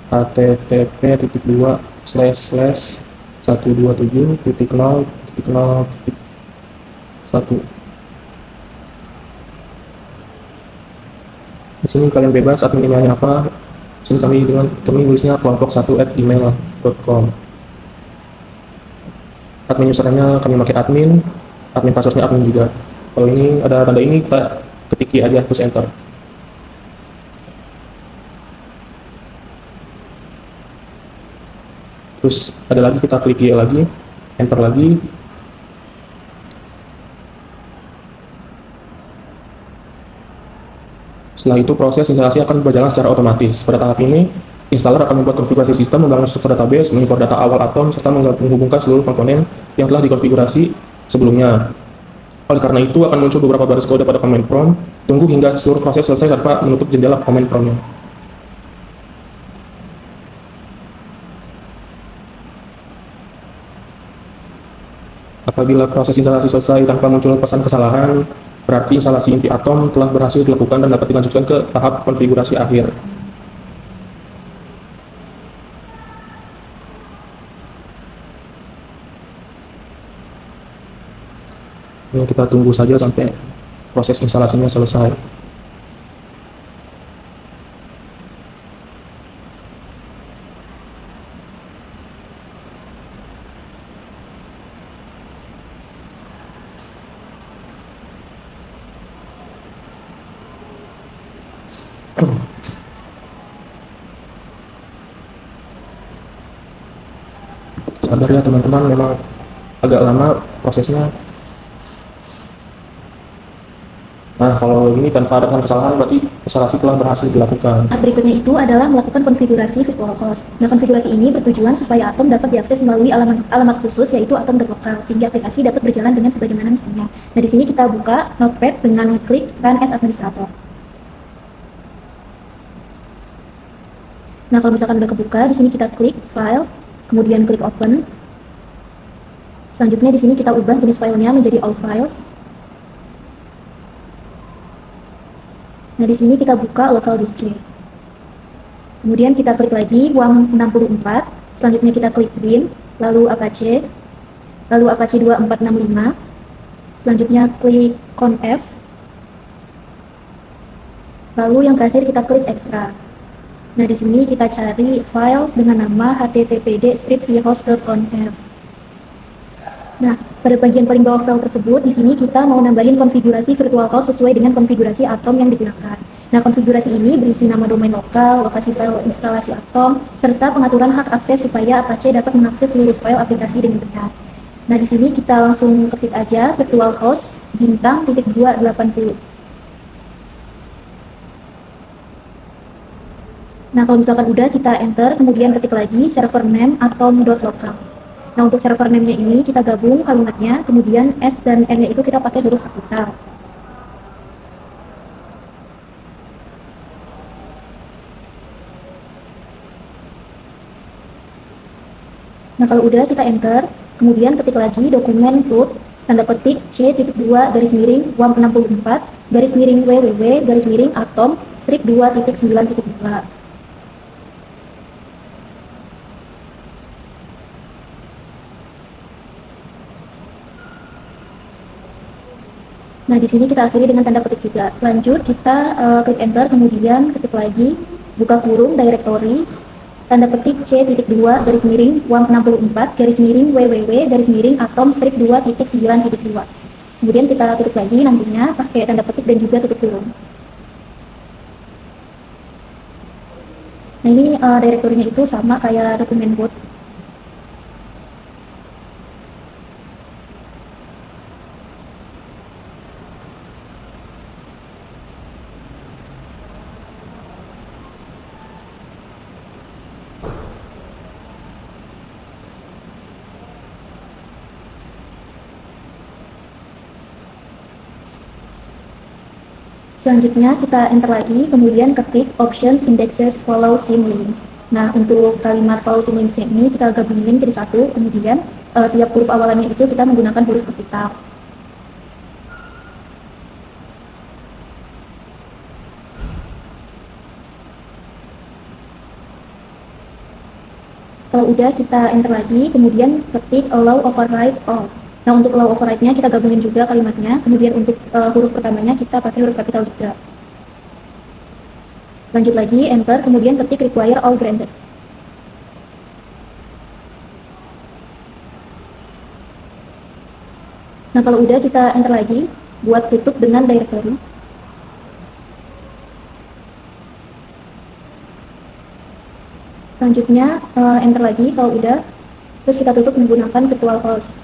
http://127.0.0.1. Di sini kalian bebas admin emailnya apa. Di sini kami nulisnya kelompok1@gmail.com. Admin username kami pakai admin passwordnya admin juga. Kalau ini ada tanda ini, kita ketik aja terus enter. Terus ada lagi, kita klik Y lagi, enter lagi. Setelah itu proses instalasi akan berjalan secara otomatis. Pada tahap ini, installer akan membuat konfigurasi sistem, membangun struktur database, mengimpor data awal Atom, serta menghubungkan seluruh komponen yang telah dikonfigurasi sebelumnya. Oleh karena itu, akan muncul beberapa baris kode pada command prompt. Tunggu hingga seluruh proses selesai tanpa menutup jendela command prompt-nya. Apabila proses instalasi selesai tanpa muncul pesan kesalahan, berarti instalasi inti Atom telah berhasil dilakukan dan dapat dilanjutkan ke tahap konfigurasi akhir. Ini kita tunggu saja sampai proses instalasinya selesai. Sabar ya teman-teman, memang agak lama prosesnya. Nah, kalau ini tanpa ada kesalahan, berarti instalasi telah berhasil dilakukan. Tahap berikutnya itu adalah melakukan konfigurasi virtual host. Nah, konfigurasi ini bertujuan supaya Atom dapat diakses melalui alamat khusus, yaitu atom.local, sehingga aplikasi dapat berjalan dengan sebagaimana mestinya. Nah, di sini kita buka Notepad dengan mengklik Run as Administrator. Nah, kalau misalkan udah kebuka, di sini kita klik File, kemudian klik Open. Selanjutnya di sini kita ubah jenis filenya menjadi All Files. Nah, di sini kita buka local disk C. Kemudian kita klik lagi WAM64, selanjutnya kita klik bin, lalu Apache 2465, selanjutnya klik conf, lalu yang terakhir kita klik extra. Nah, di sini kita cari file dengan nama httpd://vhost.conf. Nah, pada bagian paling bawah file tersebut, di sini kita mau nambahin konfigurasi virtual host sesuai dengan konfigurasi Atom yang digunakan. Nah, konfigurasi ini berisi nama domain lokal, lokasi file instalasi Atom, serta pengaturan hak akses supaya Apache dapat mengakses seluruh file aplikasi dengan benar. Nah, di sini kita langsung ketik aja virtual host bintang titik 280. Nah, kalau misalkan udah, kita enter, kemudian ketik lagi server name atom.local. Nah, untuk server name-nya ini kita gabung kalimatnya, kemudian S dan N-nya itu kita pakai huruf kapital. Nah, kalau udah, kita enter, kemudian ketik lagi dokumen root, tanda petik C.2 www atom strip 2.9.2. Nah, di sini kita akhiri dengan tanda petik juga. Lanjut, kita klik enter, kemudian ketik lagi, buka kurung, directory, tanda petik C.2 WAM64 atom strip 2.9.2. Kemudian kita tutup lagi nantinya pakai tanda petik dan juga tutup kurung. Nah, ini directory-nya itu sama kayak dokumen boot. Selanjutnya kita enter lagi, kemudian ketik options indexes follow symlinks. Nah, untuk kalimat follow symlinks ini kita gabungin jadi satu, kemudian tiap huruf awalannya itu kita menggunakan huruf kapital. Kalau udah, kita enter lagi, kemudian ketik allow override all. Nah, untuk allow override-nya kita gabungin juga kalimatnya, kemudian untuk huruf pertamanya kita pakai huruf kapital juga. Lanjut lagi, enter, kemudian ketik require all granted. Nah, kalau udah, kita enter lagi, buat tutup dengan directory. Selanjutnya enter lagi kalau udah, terus kita tutup menggunakan virtual host.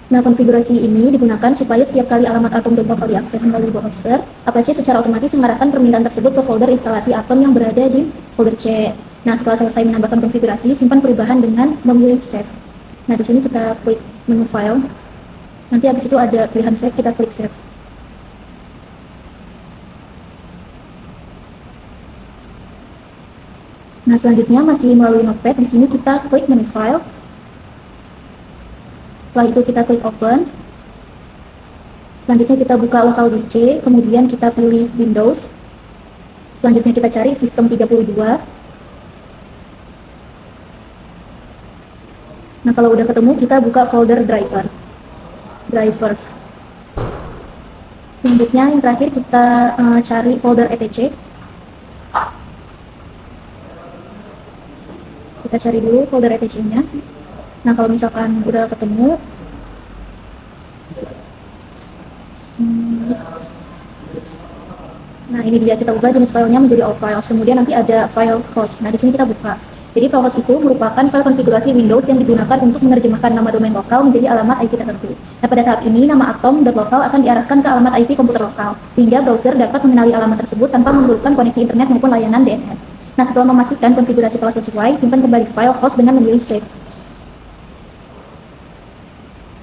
Nah, konfigurasi ini digunakan supaya setiap kali alamat atom.local diakses melalui browser, Apache secara otomatis mengarahkan permintaan tersebut ke folder instalasi atom yang berada di folder C. Nah, setelah selesai menambahkan konfigurasi, simpan perubahan dengan memilih save. Nah, di sini kita klik menu file. Nanti habis itu ada pilihan save, kita klik save. Nah, selanjutnya masih melalui Notepad, di sini kita klik menu file. Setelah itu kita klik open. Selanjutnya kita buka local disk C, kemudian kita pilih Windows. Selanjutnya kita cari sistem 32. Nah, kalau udah ketemu kita buka folder drivers. Selanjutnya yang terakhir kita cari folder etc. Kita cari dulu folder etc-nya. Nah, kalau misalkan udah ketemu, nah ini dia, kita ubah jenis filenya menjadi all files. Kemudian nanti ada file host. Nah, di sini kita buka. Jadi file host itu merupakan file konfigurasi Windows yang digunakan untuk menerjemahkan nama domain lokal menjadi alamat IP tertentu. Nah, pada tahap ini nama atom.local akan diarahkan ke alamat IP komputer lokal, sehingga browser dapat mengenali alamat tersebut tanpa memerlukan koneksi internet maupun layanan DNS. Nah, setelah memastikan konfigurasi telah sesuai, simpan kembali file host dengan memilih save.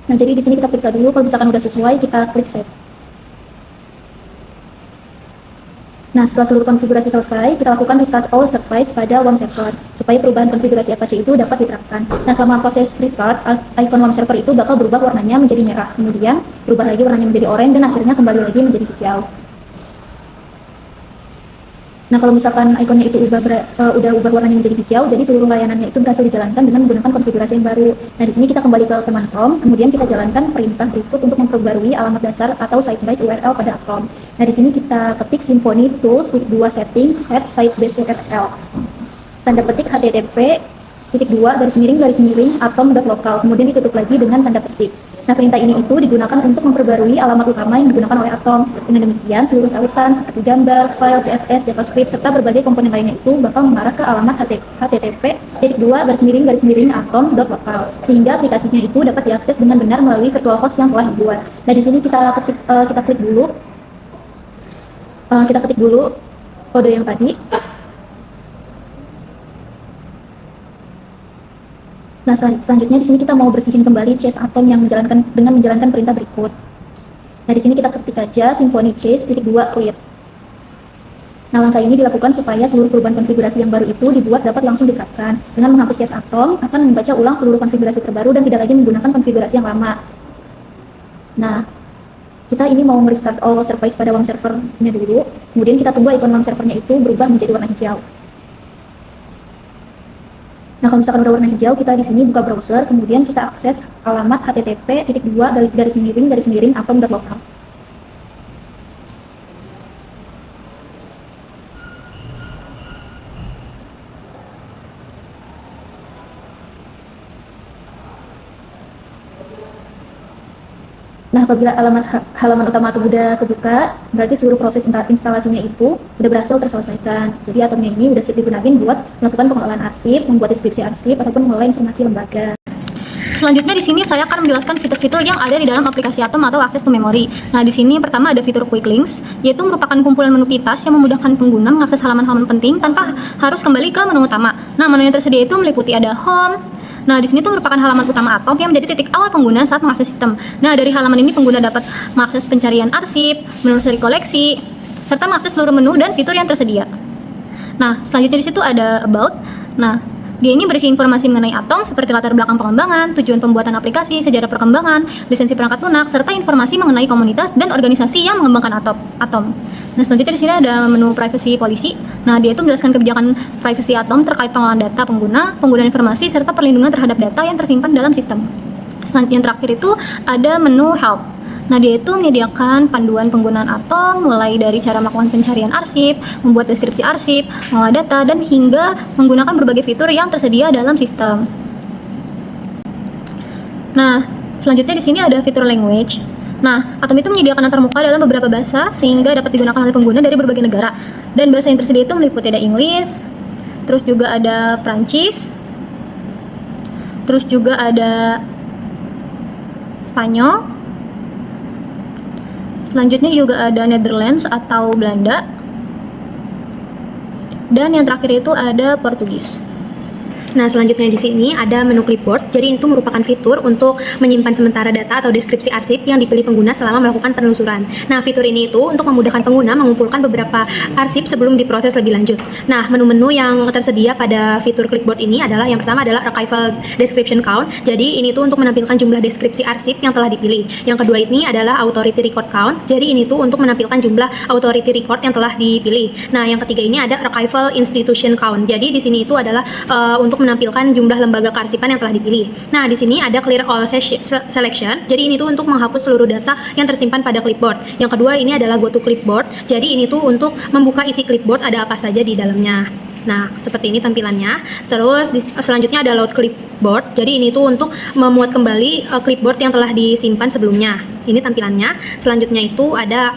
Nah, jadi di sini kita periksa dulu, kalau misalkan udah sesuai, kita klik save. Nah, setelah seluruh konfigurasi selesai, kita lakukan restart all service pada WAM server, supaya perubahan konfigurasi Apache itu dapat diterapkan. Nah, selama proses restart, icon WAM server itu bakal berubah warnanya menjadi merah, kemudian berubah lagi warnanya menjadi oranye, dan akhirnya kembali lagi menjadi hijau. Nah, kalau misalkan ikonnya itu udah ubah warnanya menjadi hijau, jadi seluruh layanannya itu berhasil dijalankan dengan menggunakan konfigurasi yang baru. Nah, di sini kita kembali ke command prompt, kemudian kita jalankan perintah berikut untuk memperbarui alamat dasar atau site-based URL pada atom. Nah, di sini kita ketik Symfony tools klik 2 settings set site-based URL. Tanda petik http atom.local, kemudian ditutup lagi dengan tanda petik. Nah, perintah ini itu digunakan untuk memperbarui alamat utama yang digunakan oleh atom. Dengan demikian, seluruh tautan seperti gambar, file, CSS, JavaScript, serta berbagai komponen lainnya itu bakal mengarah ke alamat http://atom.local, sehingga aplikasinya itu dapat diakses dengan benar melalui virtual host yang telah dibuat. Nah, di sini kita klik dulu kode yang tadi. Nah, selanjutnya di sini kita mau bersihin kembali chase atom yang dengan menjalankan perintah berikut. Nah, di sini kita ketik aja Symfony chase.2 clear. Nah, langkah ini dilakukan supaya seluruh perubahan konfigurasi yang baru itu dibuat dapat langsung diterapkan. Dengan menghapus chase atom, akan membaca ulang seluruh konfigurasi terbaru dan tidak lagi menggunakan konfigurasi yang lama. Nah, kita ini mau restart all service pada WAM servernya dulu, kemudian kita tunggu icon WAM servernya itu berubah menjadi warna hijau. Nah, kalau misalkan udah warna hijau, kita di sini buka browser, kemudian kita akses alamat http://atom.local. Nah, apabila halaman utama atom udah kebuka, berarti seluruh proses instalasinya itu udah berhasil terselesaikan. Jadi atomnya ini udah siap digunakan buat melakukan pengelolaan arsip, membuat deskripsi arsip, ataupun mengelola informasi lembaga. Selanjutnya di sini saya akan menjelaskan fitur-fitur yang ada di dalam aplikasi Atom atau access to memory. Nah, di sini pertama ada fitur quick links, yaitu merupakan kumpulan menu pintas yang memudahkan pengguna mengakses halaman-halaman penting tanpa harus kembali ke menu utama. Nah, menu yang tersedia itu meliputi ada home. Nah, di sini itu merupakan halaman utama Atom yang menjadi titik awal pengguna saat mengakses sistem. Nah, dari halaman ini pengguna dapat mengakses pencarian arsip, menelusuri koleksi, serta mengakses seluruh menu dan fitur yang tersedia. Nah, selanjutnya di situ ada about. Nah, dia ini berisi informasi mengenai Atom seperti latar belakang pengembangan, tujuan pembuatan aplikasi, sejarah perkembangan, lisensi perangkat lunak, serta informasi mengenai komunitas dan organisasi yang mengembangkan Atom. Nah, selanjutnya di sini ada menu privacy policy. Nah, dia itu menjelaskan kebijakan privacy Atom terkait pengelolaan data pengguna, penggunaan informasi, serta perlindungan terhadap data yang tersimpan dalam sistem. Yang terakhir itu ada menu help. Nah, dia itu menyediakan panduan penggunaan Atom mulai dari cara melakukan pencarian arsip, membuat deskripsi arsip, mengolah data, dan hingga menggunakan berbagai fitur yang tersedia dalam sistem. Nah, selanjutnya di sini ada fitur language. Nah, Atom itu menyediakan antarmuka dalam beberapa bahasa sehingga dapat digunakan oleh pengguna dari berbagai negara. Dan bahasa yang tersedia itu meliputi ada Inggris, terus juga ada Prancis, terus juga ada Spanyol, selanjutnya juga ada Netherlands atau Belanda, dan yang terakhir itu ada Portugis. Nah, selanjutnya di sini ada menu clipboard. Jadi itu merupakan fitur untuk menyimpan sementara data atau deskripsi arsip yang dipilih pengguna selama melakukan penelusuran. Nah, fitur ini itu untuk memudahkan pengguna mengumpulkan beberapa arsip sebelum diproses lebih lanjut. Nah, menu-menu yang tersedia pada fitur clipboard ini adalah yang pertama adalah archival description count. Jadi ini tuh untuk menampilkan jumlah deskripsi arsip yang telah dipilih. Yang kedua ini adalah authority record count. Jadi ini tuh untuk menampilkan jumlah authority record yang telah dipilih. Nah, yang ketiga ini ada archival institution count. Jadi di sini itu adalah untuk menampilkan jumlah lembaga kearsipan yang telah dipilih. Nah, di sini ada clear all selection. Jadi ini tuh untuk menghapus seluruh data yang tersimpan pada clipboard. Yang kedua ini adalah go to clipboard. Jadi ini tuh untuk membuka isi clipboard ada apa saja di dalamnya. Nah, seperti ini tampilannya. Terus selanjutnya ada load clipboard. Jadi ini tuh untuk memuat kembali clipboard yang telah disimpan sebelumnya. Ini tampilannya. Selanjutnya itu ada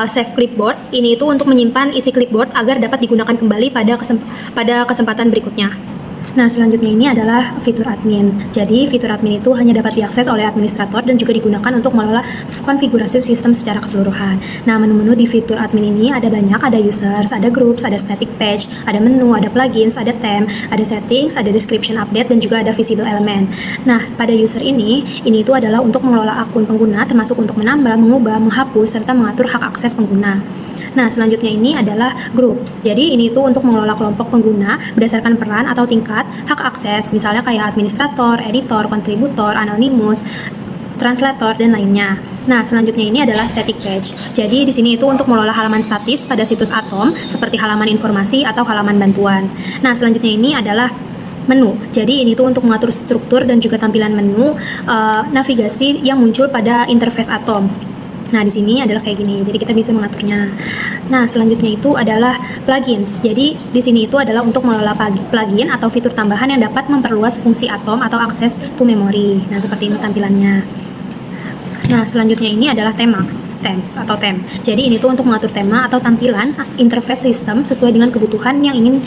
save clipboard. Ini itu untuk menyimpan isi clipboard agar dapat digunakan kembali pada kesempatan berikutnya. Nah, selanjutnya ini adalah fitur admin. Jadi, fitur admin itu hanya dapat diakses oleh administrator dan juga digunakan untuk mengelola konfigurasi sistem secara keseluruhan. Nah, menu-menu di fitur admin ini ada banyak, ada users, ada groups, ada static page, ada menu, ada plugins, ada theme, ada settings, ada description update, dan juga ada visible element. Nah, pada user ini itu adalah untuk mengelola akun pengguna, termasuk untuk menambah, mengubah, menghapus, serta mengatur hak akses pengguna. Nah, selanjutnya ini adalah groups. Jadi ini tuh untuk mengelola kelompok pengguna berdasarkan peran atau tingkat hak akses, misalnya kayak administrator, editor, kontributor, anonymous, translator, dan lainnya. Nah, selanjutnya ini adalah static page. Jadi di sini itu untuk mengelola halaman statis pada situs Atom seperti halaman informasi atau halaman bantuan. Nah, selanjutnya ini adalah menu. Jadi ini tuh untuk mengatur struktur dan juga tampilan menu navigasi yang muncul pada interface Atom. Nah, di sini adalah kayak gini. Jadi kita bisa mengaturnya. Nah, selanjutnya itu adalah plugins. Jadi di sini itu adalah untuk mengelola plugin atau fitur tambahan yang dapat memperluas fungsi Atom atau akses to memory. Nah, seperti ini tampilannya. Nah, selanjutnya ini adalah themes atau theme. Jadi ini tuh untuk mengatur tema atau tampilan interface sistem sesuai dengan kebutuhan yang ingin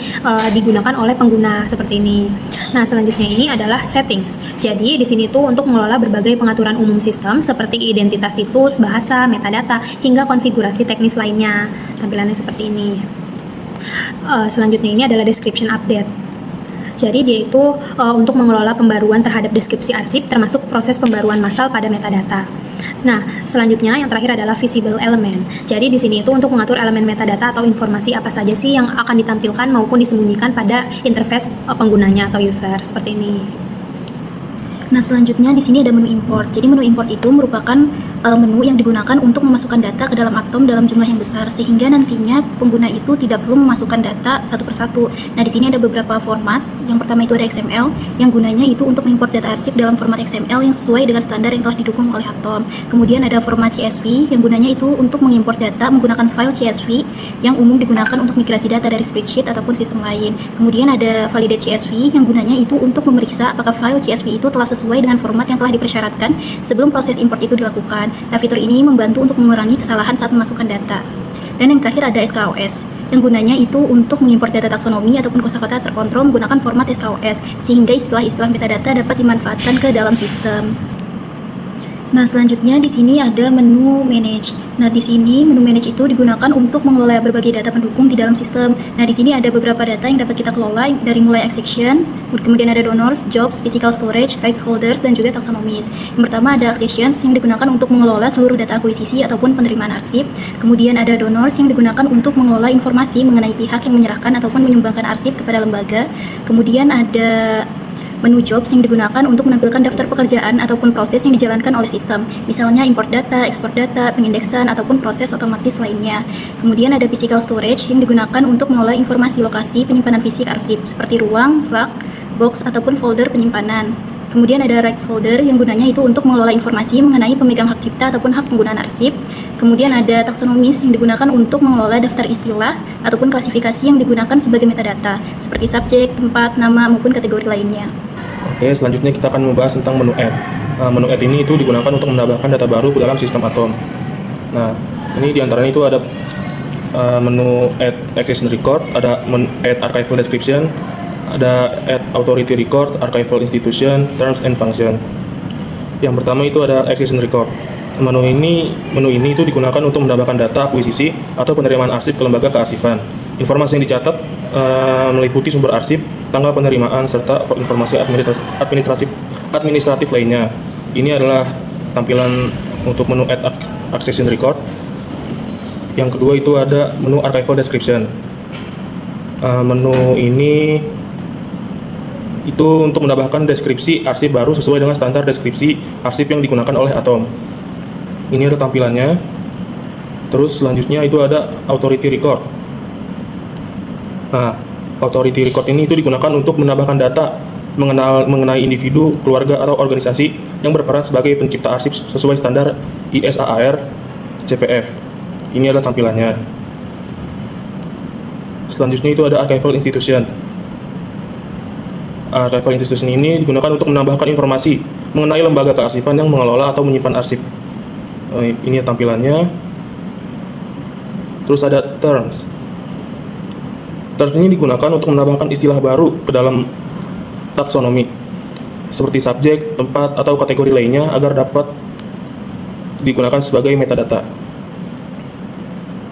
digunakan oleh pengguna seperti ini. Nah, selanjutnya ini adalah settings. Jadi di sini tuh untuk mengelola berbagai pengaturan umum sistem seperti identitas situs, bahasa, metadata, hingga konfigurasi teknis lainnya. Tampilannya seperti ini. Selanjutnya ini adalah description update. Jadi dia itu untuk mengelola pembaruan terhadap deskripsi arsip termasuk proses pembaruan massal pada metadata. Nah, selanjutnya yang terakhir adalah visible element. Jadi di sini itu untuk mengatur elemen metadata atau informasi apa saja sih yang akan ditampilkan maupun disembunyikan pada interface penggunanya atau user seperti ini. Nah, selanjutnya di sini ada menu import. Jadi menu import itu merupakan menu yang digunakan untuk memasukkan data ke dalam Atom dalam jumlah yang besar sehingga nantinya pengguna itu tidak perlu memasukkan data satu persatu. Nah, di sini ada beberapa format. Yang pertama itu ada XML yang gunanya itu untuk mengimport data arsip dalam format XML yang sesuai dengan standar yang telah didukung oleh Atom. Kemudian ada format CSV yang gunanya itu untuk mengimport data menggunakan file CSV yang umum digunakan untuk migrasi data dari spreadsheet ataupun sistem lain. Kemudian ada validate CSV yang gunanya itu untuk memeriksa apakah file CSV itu telah sesuai dengan format yang telah dipersyaratkan sebelum proses import itu dilakukan. Nah, fitur ini membantu untuk mengurangi kesalahan saat memasukkan data. Dan yang terakhir ada SKOS, yang gunanya itu untuk mengimport data taksonomi ataupun kosakata terkontrol menggunakan format SKOS, sehingga istilah-istilah metadata dapat dimanfaatkan ke dalam sistem. Nah, selanjutnya di sini ada menu manage. Nah, di sini menu manage itu digunakan untuk mengelola berbagai data pendukung di dalam sistem. Nah, di sini ada beberapa data yang dapat kita kelola dari mulai accessions, kemudian ada donors, jobs, physical storage, rights holders, dan juga taxonomies. Yang pertama ada accessions yang digunakan untuk mengelola seluruh data akuisisi ataupun penerimaan arsip. Kemudian ada donors yang digunakan untuk mengelola informasi mengenai pihak yang menyerahkan ataupun menyumbangkan arsip kepada lembaga. Kemudian ada menu jobs yang digunakan untuk menampilkan daftar pekerjaan ataupun proses yang dijalankan oleh sistem, misalnya import data, ekspor data, pengindeksan, ataupun proses otomatis lainnya. Kemudian ada physical storage yang digunakan untuk mengelola informasi lokasi penyimpanan fisik arsip, seperti ruang, rak, box, ataupun folder penyimpanan. Kemudian ada rights holder yang gunanya itu untuk mengelola informasi mengenai pemegang hak cipta ataupun hak penggunaan arsip. Kemudian ada taxonomies yang digunakan untuk mengelola daftar istilah ataupun klasifikasi yang digunakan sebagai metadata, seperti subjek, tempat, nama, maupun kategori lainnya. Oke, selanjutnya kita akan membahas tentang menu add. Menu add ini itu digunakan untuk menambahkan data baru ke dalam sistem Atom. Nah, ini diantaranya itu ada menu add accession record, ada add archival description, ada add authority record, archival institution, terms and function. Yang pertama itu ada accession record. Menu ini itu digunakan untuk menambahkan data akuisisi atau penerimaan arsip ke lembaga kearsipan. Informasi yang dicatat meliputi sumber arsip, tanggal penerimaan, serta informasi administratif lainnya. Ini adalah tampilan untuk menu add accession record. Yang kedua itu ada menu archival description. Menu ini itu untuk menambahkan deskripsi arsip baru sesuai dengan standar deskripsi arsip yang digunakan oleh Atom. Ini ada tampilannya. Terus selanjutnya itu ada authority record. Nah, authority record ini itu digunakan untuk menambahkan data mengenai individu, keluarga, atau organisasi yang berperan sebagai pencipta arsip sesuai standar ISAAR CPF. Ini adalah tampilannya. Selanjutnya itu ada archival institution. Archival institution ini digunakan untuk menambahkan informasi mengenai lembaga kearsipan yang mengelola atau menyimpan arsip. Ini tampilannya. Terus ada terms. Terms ini digunakan untuk menambahkan istilah baru ke dalam taksonomi, seperti subjek, tempat, atau kategori lainnya agar dapat digunakan sebagai metadata.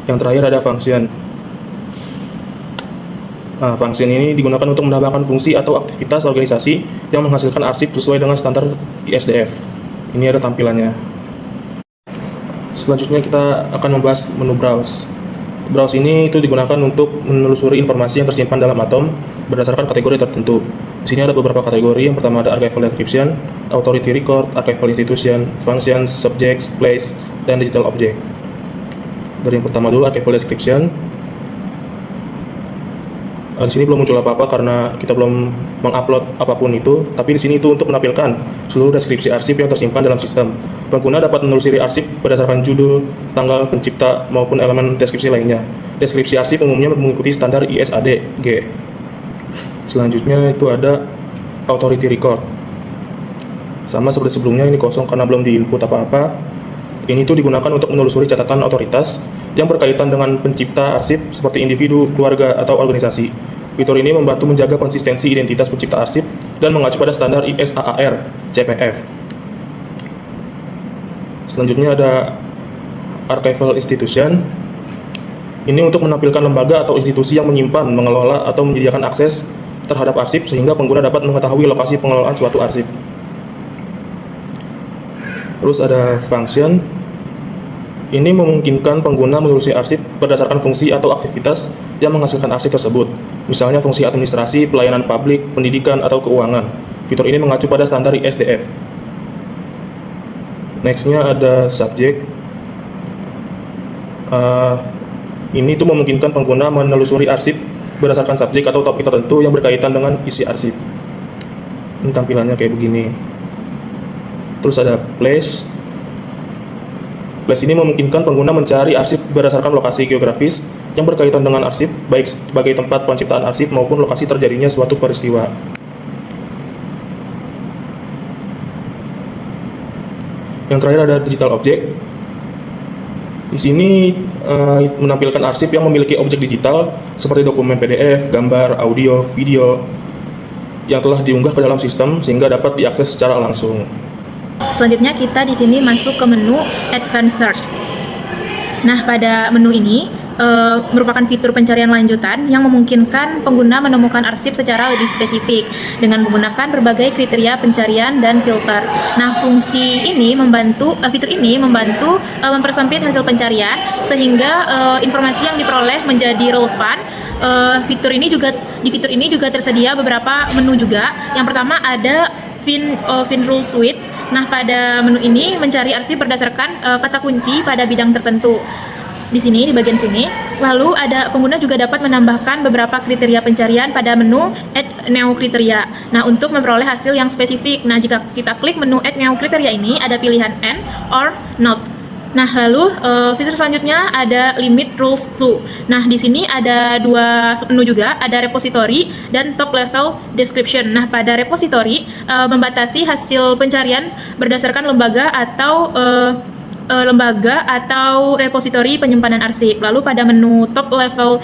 Yang terakhir ada function. Nah, function ini digunakan untuk menambahkan fungsi atau aktivitas organisasi yang menghasilkan arsip sesuai dengan standar ISDF. Ini ada tampilannya. Selanjutnya kita akan membahas menu browse. Browse ini itu digunakan untuk menelusuri informasi yang tersimpan dalam Atom berdasarkan kategori tertentu. Di sini ada beberapa kategori. Yang pertama ada archival description, authority record, archival institution, functions, subjects, place, dan digital object. Dari yang pertama dulu, archival description. Di sini belum muncul apa-apa karena kita belum mengupload apapun itu, tapi di sini itu untuk menampilkan seluruh deskripsi arsip yang tersimpan dalam sistem. Pengguna dapat menelusuri arsip berdasarkan judul, tanggal pencipta, maupun elemen deskripsi lainnya. Deskripsi arsip umumnya mengikuti standar ISAD G. Selanjutnya itu ada authority record. Sama seperti sebelumnya, ini kosong karena belum diinput apa-apa. Ini tuh digunakan untuk menelusuri catatan otoritas yang berkaitan dengan pencipta arsip seperti individu, keluarga, atau organisasi. Fitur ini membantu menjaga konsistensi identitas pencipta arsip dan mengacu pada standar ISAAR CPF. Selanjutnya ada archival institution. Ini untuk menampilkan lembaga atau institusi yang menyimpan, mengelola, atau menyediakan akses terhadap arsip sehingga pengguna dapat mengetahui lokasi pengelolaan suatu arsip. Terus ada function. Ini memungkinkan pengguna menelusuri arsip berdasarkan fungsi atau aktivitas yang menghasilkan arsip tersebut. Misalnya fungsi administrasi, pelayanan publik, pendidikan, atau keuangan. Fitur ini mengacu pada standar ISDF. Next-nya ada subject. Ini tuh memungkinkan pengguna menelusuri arsip berdasarkan subjek atau topik tertentu yang berkaitan dengan isi arsip. Ini tampilannya kayak begini. Terus ada place. Place ini memungkinkan pengguna mencari arsip berdasarkan lokasi geografis yang berkaitan dengan arsip, baik sebagai tempat penciptaan arsip maupun lokasi terjadinya suatu peristiwa. Yang terakhir ada digital object. Di sini menampilkan arsip yang memiliki objek digital seperti dokumen PDF, gambar, audio, video yang telah diunggah ke dalam sistem sehingga dapat diakses secara langsung. Selanjutnya kita di sini masuk ke menu Advanced Search. Nah, pada menu ini merupakan fitur pencarian lanjutan yang memungkinkan pengguna menemukan arsip secara lebih spesifik dengan menggunakan berbagai kriteria pencarian dan filter. Nah, fitur ini membantu mempersempit hasil pencarian sehingga informasi yang diperoleh menjadi relevan. Di fitur ini juga tersedia beberapa menu juga. Yang pertama ada FinRule Suite. Nah, pada menu ini mencari arsip berdasarkan kata kunci pada bidang tertentu. Di sini, di bagian sini. Lalu pengguna juga dapat menambahkan beberapa kriteria pencarian pada menu Add New Criteria. Nah, untuk memperoleh hasil yang spesifik. Nah, jika kita klik menu Add New Criteria ini, ada pilihan and or not. Nah, lalu fitur selanjutnya ada limit rules to. Nah, di sini ada dua submenu juga, ada repository dan top level description. Nah, pada repository membatasi hasil pencarian berdasarkan lembaga atau repository penyimpanan arsip. Lalu pada menu top level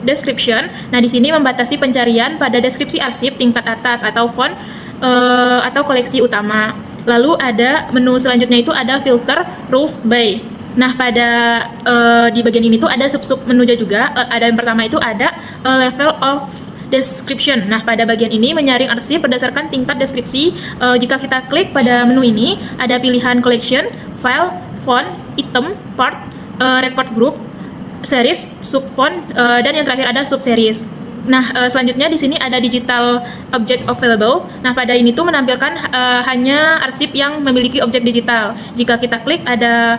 description, nah di sini membatasi pencarian pada deskripsi arsip tingkat atas atau font atau koleksi utama. Lalu ada menu selanjutnya itu ada filter rules by. Nah, pada di bagian ini tuh ada sub menu juga. Ada yang pertama itu ada level of description. Nah, pada bagian ini menyaring arsip berdasarkan tingkat deskripsi. Jika kita klik pada menu ini, ada pilihan collection, file, font, item, part, record group, series, subfont, dan yang terakhir ada subseries. Nah, selanjutnya di sini ada digital object available. Nah, pada ini tuh menampilkan hanya arsip yang memiliki objek digital. Jika kita klik ada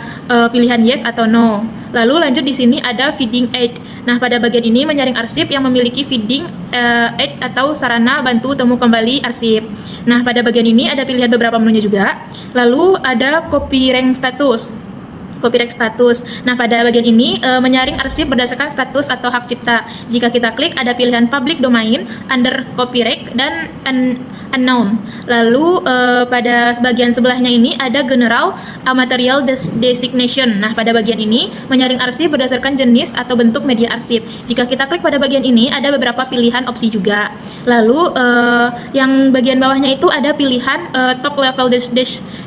pilihan yes atau no. Lalu lanjut di sini ada feeding aid. Nah, pada bagian ini menyaring arsip yang memiliki feeding aid atau sarana bantu temu kembali arsip. Nah, pada bagian ini ada pilihan beberapa menunya juga. Lalu ada copyright status. Nah, pada bagian ini menyaring arsip berdasarkan status atau hak cipta. Jika kita klik ada pilihan public domain, under copyright, dan unknown. Lalu pada bagian sebelahnya ini ada general material designation. Nah, pada bagian ini menyaring arsip berdasarkan jenis atau bentuk media arsip. Jika kita klik pada bagian ini ada beberapa pilihan opsi juga. Lalu yang bagian bawahnya itu ada pilihan top level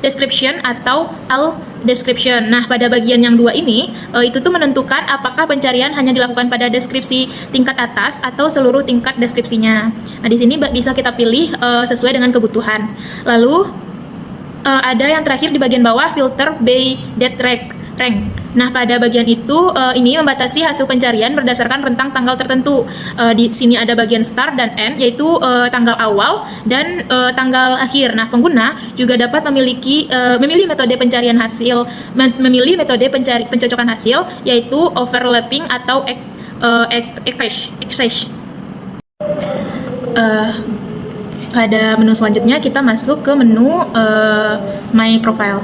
description atau all description. Nah, pada bagian yang dua ini itu tuh menentukan apakah pencarian hanya dilakukan pada deskripsi tingkat atas atau seluruh tingkat deskripsinya. Nah, di sini bisa kita pilih sesuai dengan kebutuhan. Lalu ada yang terakhir di bagian bawah filter by date rank. Nah, pada bagian itu ini membatasi hasil pencarian berdasarkan rentang tanggal tertentu. Di sini ada bagian start dan end, yaitu tanggal awal dan tanggal akhir. Nah, pengguna juga dapat memilih metode pencarian hasil, pencocokan hasil, yaitu overlapping atau exchange. Pada menu selanjutnya kita masuk ke menu My Profile.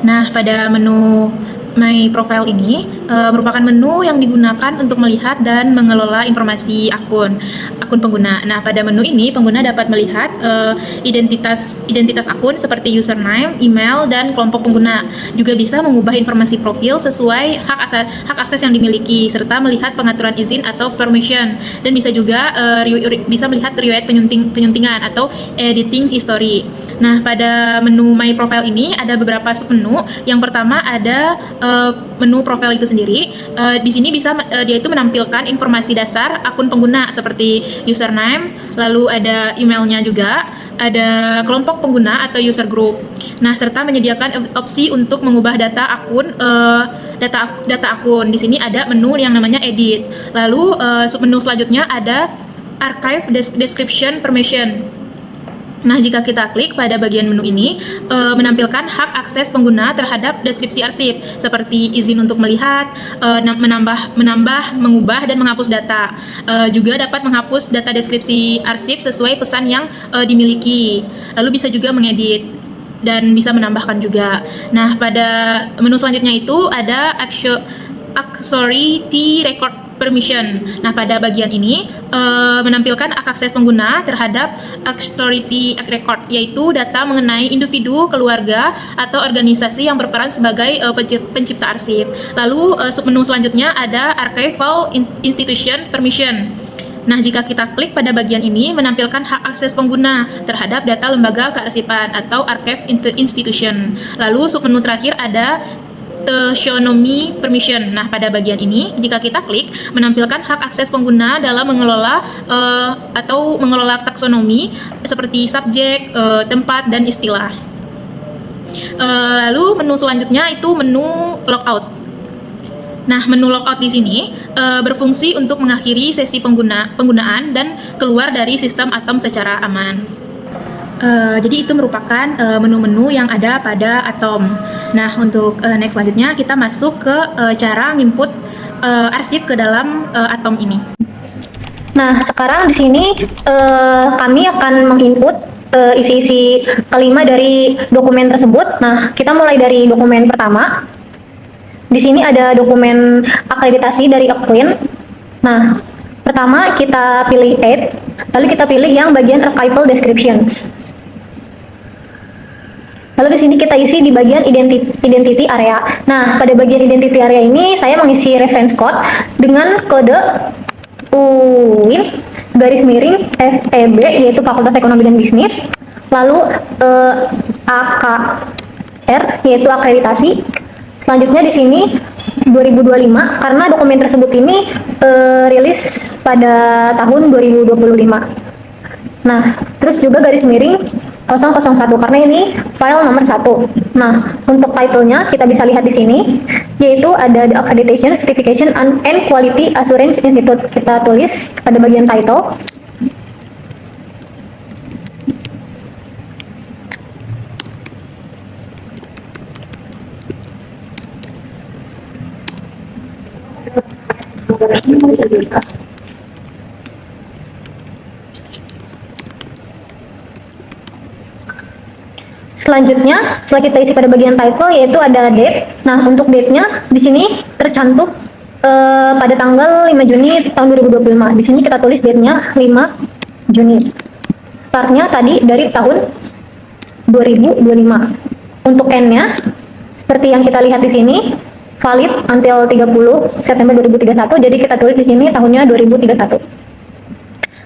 Nah, pada menu My Profile ini merupakan menu yang digunakan untuk melihat dan mengelola informasi akun pengguna. Nah, pada menu ini pengguna dapat melihat identitas akun seperti username, email, dan kelompok pengguna. Juga bisa mengubah informasi profil sesuai hak akses yang dimiliki serta melihat pengaturan izin atau permission, dan bisa juga bisa melihat riwayat penyuntingan atau editing history. Nah, pada menu My Profile ini ada beberapa submenu. Yang pertama ada menu profile itu sendiri. Di sini dia itu menampilkan informasi dasar akun pengguna seperti username, lalu ada emailnya juga, ada kelompok pengguna atau user group. Nah, serta menyediakan opsi untuk mengubah data akun. Di sini ada menu yang namanya edit. Lalu submenu selanjutnya ada archive description permission. Nah, jika kita klik pada bagian menu ini, menampilkan hak akses pengguna terhadap deskripsi arsip, seperti izin untuk melihat, menambah, mengubah, dan menghapus data. Juga dapat menghapus data deskripsi arsip sesuai pesan yang dimiliki. Lalu bisa juga mengedit dan bisa menambahkan juga. Nah, pada menu selanjutnya itu ada authority record permission. Nah, pada bagian ini menampilkan hak akses pengguna terhadap authority record, yaitu data mengenai individu, keluarga, atau organisasi yang berperan sebagai pencipta arsip. Lalu submenu selanjutnya ada archival institution permission. Nah, jika kita klik pada bagian ini menampilkan hak akses pengguna terhadap data lembaga kearsipan atau archive institution. Lalu submenu terakhir ada taxonomy permission. Nah, pada bagian ini jika kita klik menampilkan hak akses pengguna dalam mengelola taksonomi seperti subjek, tempat, dan istilah. Lalu menu selanjutnya itu menu logout. Nah, menu logout di sini berfungsi untuk mengakhiri sesi penggunaan dan keluar dari sistem Atom secara aman. Jadi itu merupakan menu-menu yang ada pada Atom. Nah, untuk next selanjutnya kita masuk ke cara input arsip ke dalam Atom ini. Nah, sekarang di sini kami akan menginput isi-isi kelima dari dokumen tersebut. Nah, kita mulai dari dokumen pertama. di sini ada dokumen akreditasi dari Aquin. Nah, pertama kita pilih Add, lalu kita pilih yang bagian Archival Descriptions. Lalu di sini kita isi di bagian identity area. Nah, pada bagian identity area ini saya mengisi reference code dengan kode UIN garis miring FEB, yaitu Fakultas Ekonomi dan Bisnis. Lalu AKR, yaitu akreditasi. Selanjutnya di sini 2025, karena dokumen tersebut ini rilis pada tahun 2025. Nah, terus juga garis miring 001 karena ini file nomor 1. Nah, untuk title-nya kita bisa lihat di sini, yaitu ada The Accreditation, Certification, and Quality Assurance Institute. Kita tulis pada bagian title. Selanjutnya, setelah kita isi pada bagian title, yaitu ada date. Nah, untuk date-nya di sini tercantum pada tanggal 5 Juni tahun 2025. Di sini kita tulis date-nya 5 Juni. Start-nya tadi dari tahun 2025. Untuk N-nya, seperti yang kita lihat di sini, valid until 30 September 2031. Jadi kita tulis di sini tahunnya 2031.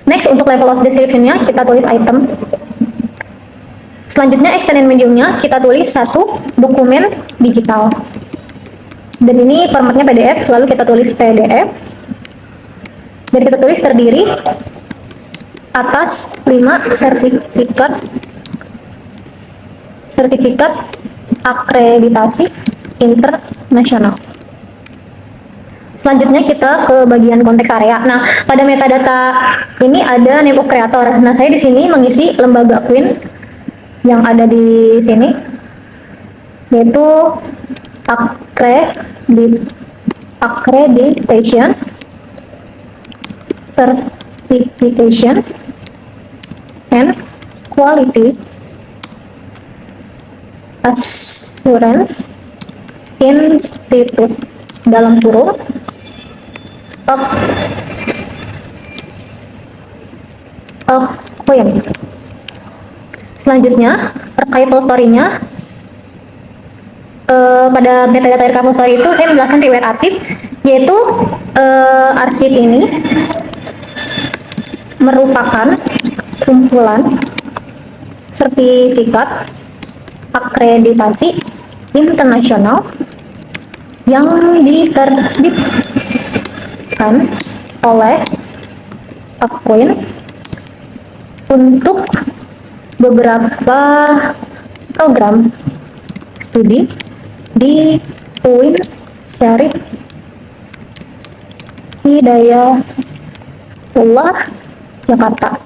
Next, untuk level of description-nya, kita tulis item. Selanjutnya, extended medium-nya kita tulis satu dokumen digital. Dan ini formatnya PDF, lalu kita tulis PDF. Dan kita tulis terdiri atas 5 sertifikat akreditasi internasional. Selanjutnya kita ke bagian konteks area. Nah, pada metadata ini ada name of creator. Nah, saya di sini mengisi lembaga Aquin yang ada di sini, yaitu accreditation, certification, and quality assurance institute dalam kurung Aquin. Selanjutnya, archival story-nya pada metadata archival story itu saya menjelaskan riwayat arsip, yaitu arsip ini merupakan kumpulan sertifikat akreditasi internasional yang diterbitkan oleh Aquin untuk beberapa program studi di UIN Syarif Hidayatullah, Jakarta.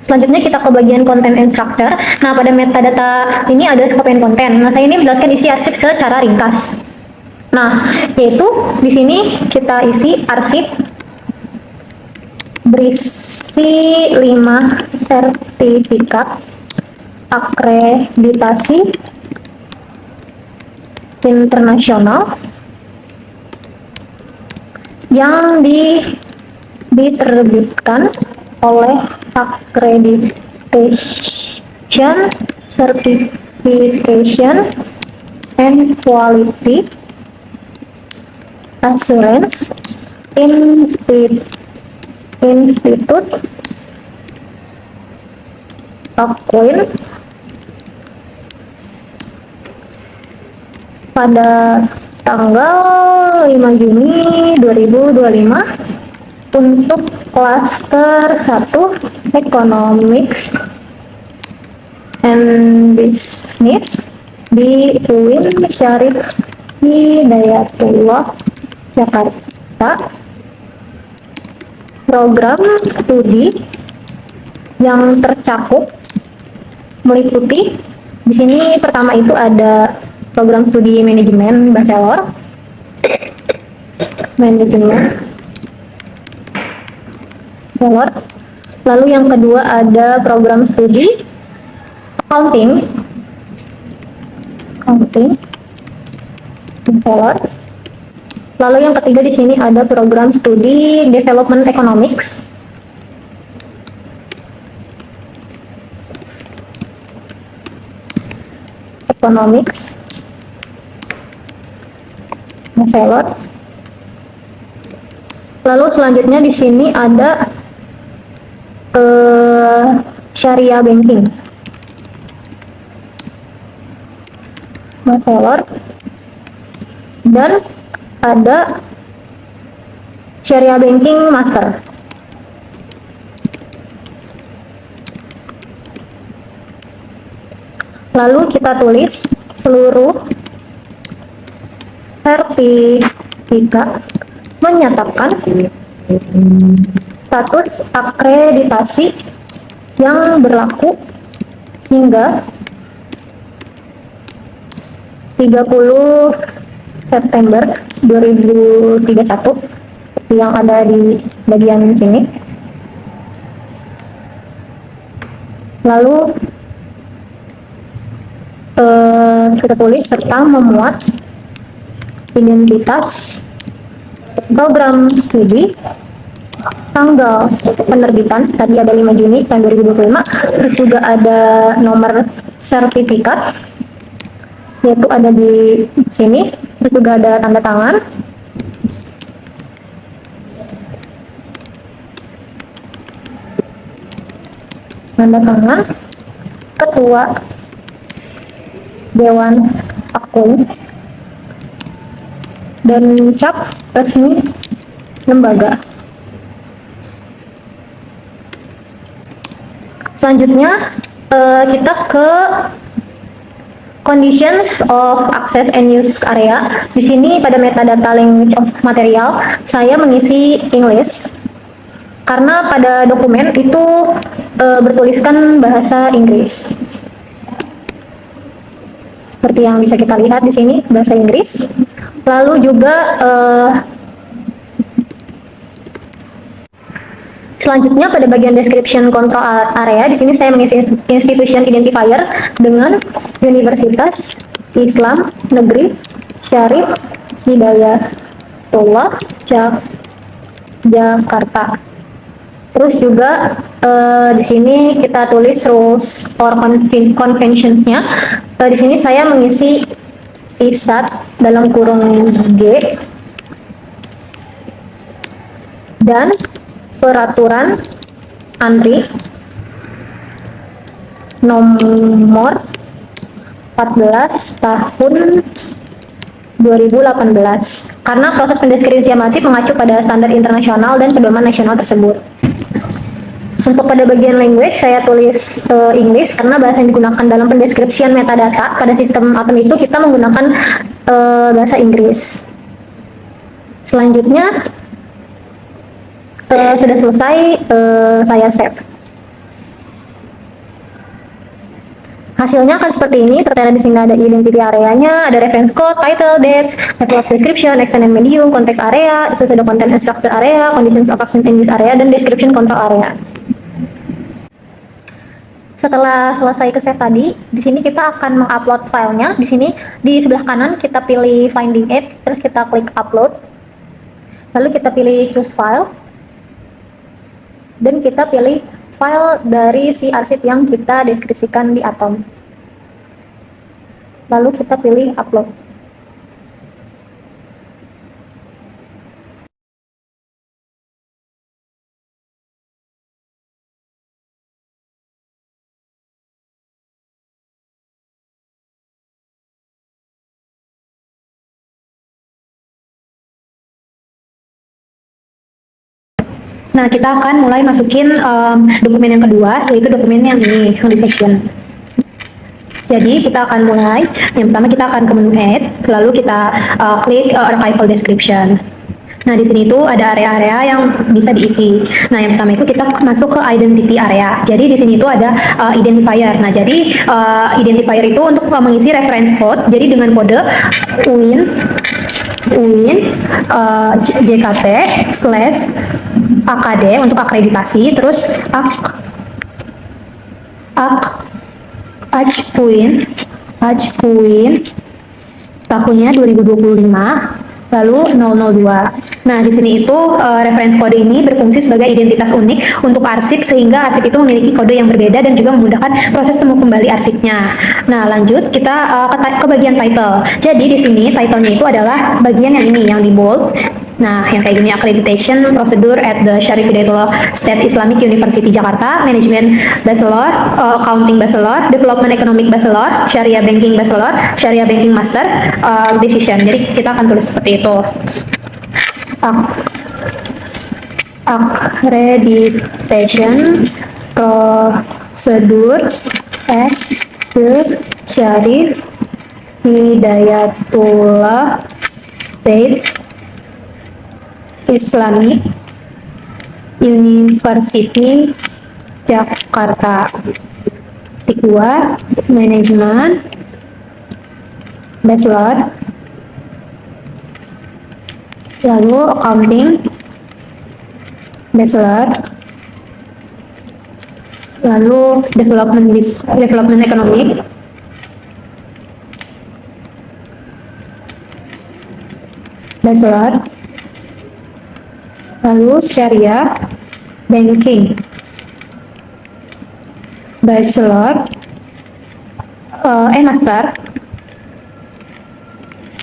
Selanjutnya kita ke bagian content and structure. Nah, pada metadata ini ada scope and content. Nah, saya ini menjelaskan isi arsip secara ringkas. Nah, yaitu di sini kita isi arsip berisi 5 sertifikat akreditasi internasional yang diterbitkan oleh Accreditation, Certification, and Quality Assurance Institute Aquin pada tanggal 5 Juni 2025 untuk klaster 1 Economics and Business di UIN Syarif Hidayatullah, Jakarta. Program studi yang tercakup meliputi di sini pertama itu ada program studi manajemen bachelor, lalu yang kedua ada program studi accounting bachelor, Lalu yang ketiga di sini ada program studi Development Economics. Bachelor. Lalu selanjutnya di sini ada Syariah Banking. Bachelor. Dan ada Syariah Banking Master. Lalu kita tulis seluruh sertifikat menyatakan status akreditasi yang berlaku hingga 30 September 2031 seperti yang ada di bagian sini. Lalu kita tulis serta memuat identitas program studi, tanggal penerbitan tadi ada 5 Juni tahun 2025, terus juga ada nomor sertifikat yaitu ada di sini, terus juga ada tanda tangan, ketua Dewan Akun, dan cap resmi lembaga. Selanjutnya kita ke conditions of access and use area. Di sini pada metadata language of material saya mengisi English karena pada dokumen itu bertuliskan bahasa Inggris. Seperti yang bisa kita lihat di sini bahasa Inggris. Lalu juga selanjutnya pada bagian description control area, di sini saya mengisi institution identifier dengan Universitas Islam Negeri Syarif Hidayatullah Jakarta. Terus juga di sini kita tulis rules or conventions-nya. Di sini saya mengisi ISAT dalam kurung G dan peraturan ANRI nomor 14 tahun 2018 karena proses pendeskripsian masif mengacu pada standar internasional dan pedoman nasional tersebut. Untuk pada bagian language saya tulis English karena bahasa yang digunakan dalam pendeskripsian metadata pada sistem Atom itu kita menggunakan bahasa Inggris. Selanjutnya sudah selesai, saya save. Hasilnya akan seperti ini. Tertera di sini ada identity areanya, ada reference code, title, dates, level of description, extended medium, context area, sudah content and structure area, conditions of access and use area, dan description control area. Setelah selesai ke save tadi, di sini kita akan mengupload filenya. Di sini di sebelah kanan kita pilih finding it, terus kita klik upload. Lalu kita pilih choose file. Dan kita pilih file dari si arsip yang kita deskripsikan di Atom. Lalu kita pilih upload. Nah, kita akan mulai masukin dokumen yang kedua, yaitu dokumen yang ini, yang di section. Jadi, kita akan mulai. Yang pertama kita akan ke menu Add, lalu kita klik Archival Description. Nah, di sini tuh ada area-area yang bisa diisi. Nah, yang pertama itu kita masuk ke Identity Area. Jadi, di sini tuh ada identifier. Nah, jadi identifier itu untuk mengisi reference code. Jadi, dengan kode UIN JKT / AKD untuk akreditasi, terus AJPUIN tahunnya 2025, lalu 002. Nah, di sini itu reference kode ini berfungsi sebagai identitas unik untuk arsip sehingga arsip itu memiliki kode yang berbeda dan juga memudahkan proses temu kembali arsipnya. Nah, lanjut kita ke bagian title. Jadi di sini title-nya itu adalah bagian yang ini yang di bold. Nah, yang kayak gini, accreditation procedure at the Syarif Hidayatullah State Islamic University Jakarta, Management Bachelor, Accounting Bachelor, Development Economic Bachelor, Sharia Banking Bachelor, Sharia Banking Master, Decision. Jadi kita akan tulis seperti itu. Accreditation procedure at the Syarif Hidayatullah State Islamic University Jakarta. Titik 2, Manajemen Bachelor, lalu Accounting Bachelor, lalu Development Economic, Bachelor, lalu Sharia Banking Bachelor,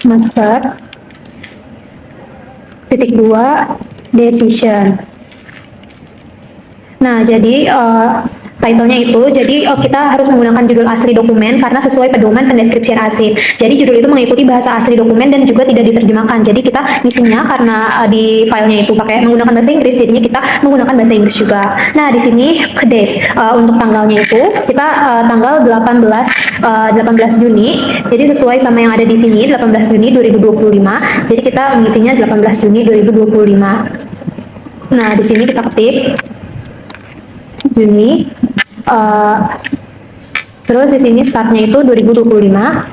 Master, titik 2, Decision. Nah, jadi title-nya itu, jadi kita harus menggunakan judul asli dokumen karena sesuai pedoman pendeskripsian arsip. Jadi judul itu mengikuti bahasa asli dokumen dan juga tidak diterjemahkan. Jadi kita ngisinya karena di filenya itu pakai menggunakan bahasa Inggris, jadinya kita menggunakan bahasa Inggris juga. Nah, di sini ke date untuk tanggalnya itu kita tanggal 18 Juni. Jadi sesuai sama yang ada di sini 18 Juni 2025. Jadi kita mengisinya 18 Juni 2025. Nah, di sini kita ketik Juni, terus di sini startnya itu 2025,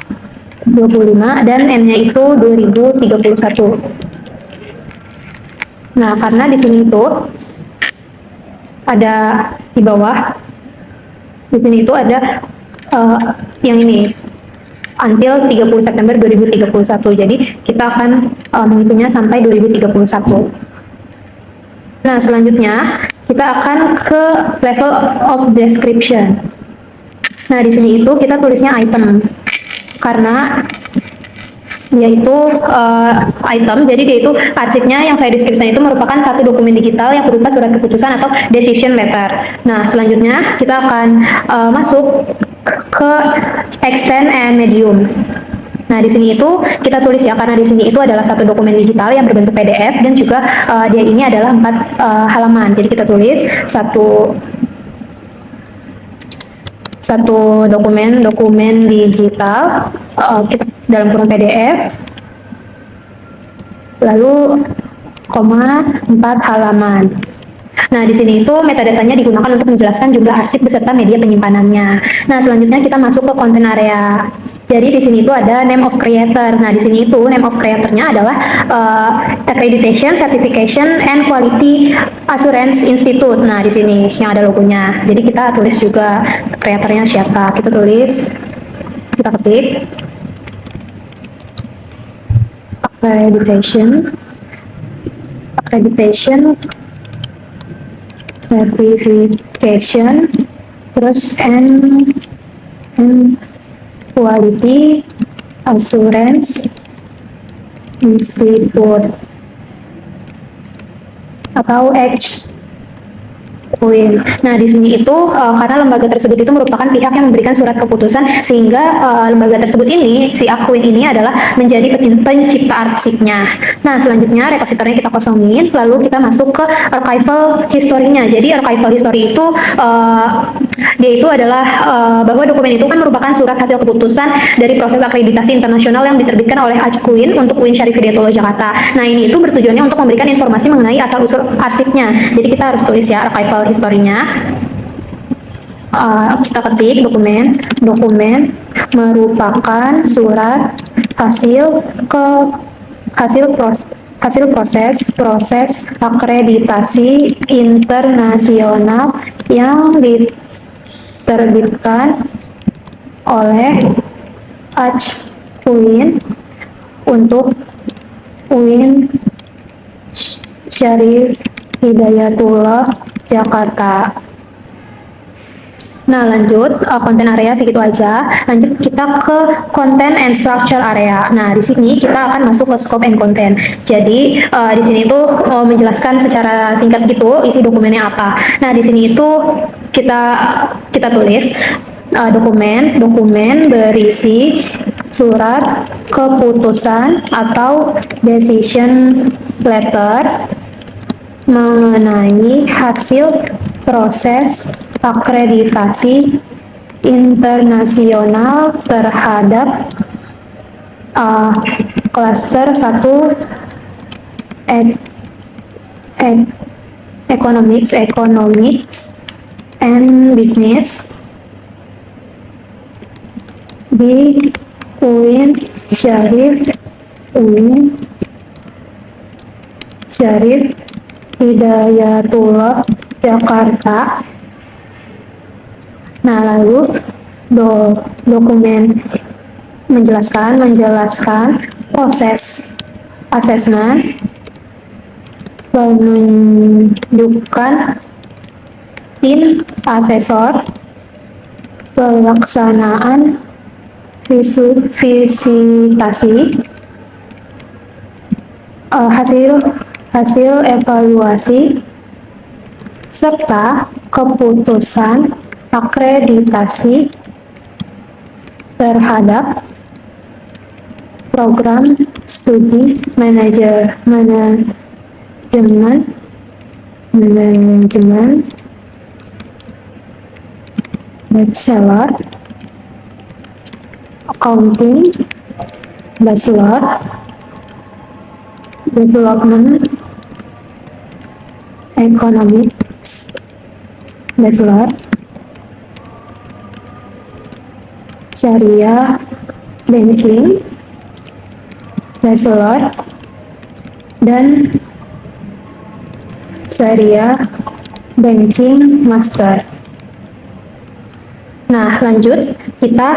dan end-nya itu 2031. Nah, karena di sini itu ada di bawah, di sini itu ada yang ini until 30 September 2031. Jadi kita akan mengisinya sampai 2031. Nah, selanjutnya kita akan ke level of description. Nah, di sini itu kita tulisnya item karena dia itu item, jadi dia itu arsipnya yang saya deskripsikan itu merupakan satu dokumen digital yang berupa surat keputusan atau decision letter. Nah, selanjutnya kita akan masuk ke extend and medium. Nah, di sini itu kita tulis ya, karena di sini itu adalah satu dokumen digital yang berbentuk PDF dan juga dia ini adalah 4 halaman. Jadi kita tulis satu dokumen digital kita dalam kurung PDF, lalu 4 halaman. Nah, di sini itu metadatanya digunakan untuk menjelaskan jumlah arsip beserta media penyimpanannya. Nah, selanjutnya kita masuk ke content area. Jadi di sini itu ada name of creator. Nah, di sini itu name of creatornya adalah Accreditation, Certification, and Quality Assurance Institute. Nah, di sini yang ada logonya. Jadi kita tulis juga kreatornya siapa. Kita tulis, kita ketik accreditation, certification, terus and quality assurance institute atau Queen. Nah, di sini itu karena lembaga tersebut itu merupakan pihak yang memberikan surat keputusan, sehingga lembaga tersebut ini, si Aquin ini adalah menjadi pencipta arsipnya. Nah, selanjutnya repositornya kita kosongin, lalu kita masuk ke archival history-nya. Jadi archival history itu dia itu adalah bahwa dokumen itu kan merupakan surat hasil keputusan dari proses akreditasi internasional yang diterbitkan oleh Aquin untuk UIN Syarif Hidayatullah Jakarta. Nah, ini itu bertujuannya untuk memberikan informasi mengenai asal-usul arsipnya. Jadi kita harus tulis ya archival historinya. Kita ketik dokumen merupakan surat hasil proses akreditasi internasional yang diterbitkan oleh Aquin untuk UIN Syarif Hidayatullah, Jakarta. Nah, lanjut konten area segitu aja. Lanjut kita ke content and structure area. Nah, di sini kita akan masuk ke scope and content. Jadi di sini itu menjelaskan secara singkat gitu isi dokumennya apa. Nah, di sini itu kita tulis dokumen berisi surat keputusan atau decision letter mengenai hasil proses akreditasi internasional terhadap klaster 1 economics and business di UIN Syarif Hidayatullah, Jakarta. Nah, lalu dokumen menjelaskan proses asesmen, penunjukan tim asesor, pelaksanaan visitasi, hasil evaluasi, serta keputusan akreditasi terhadap program studi manajemen bachelor accounting, bachelor development economics, bachelor syariah banking, bachelor dan syariah banking master. Nah, lanjut kita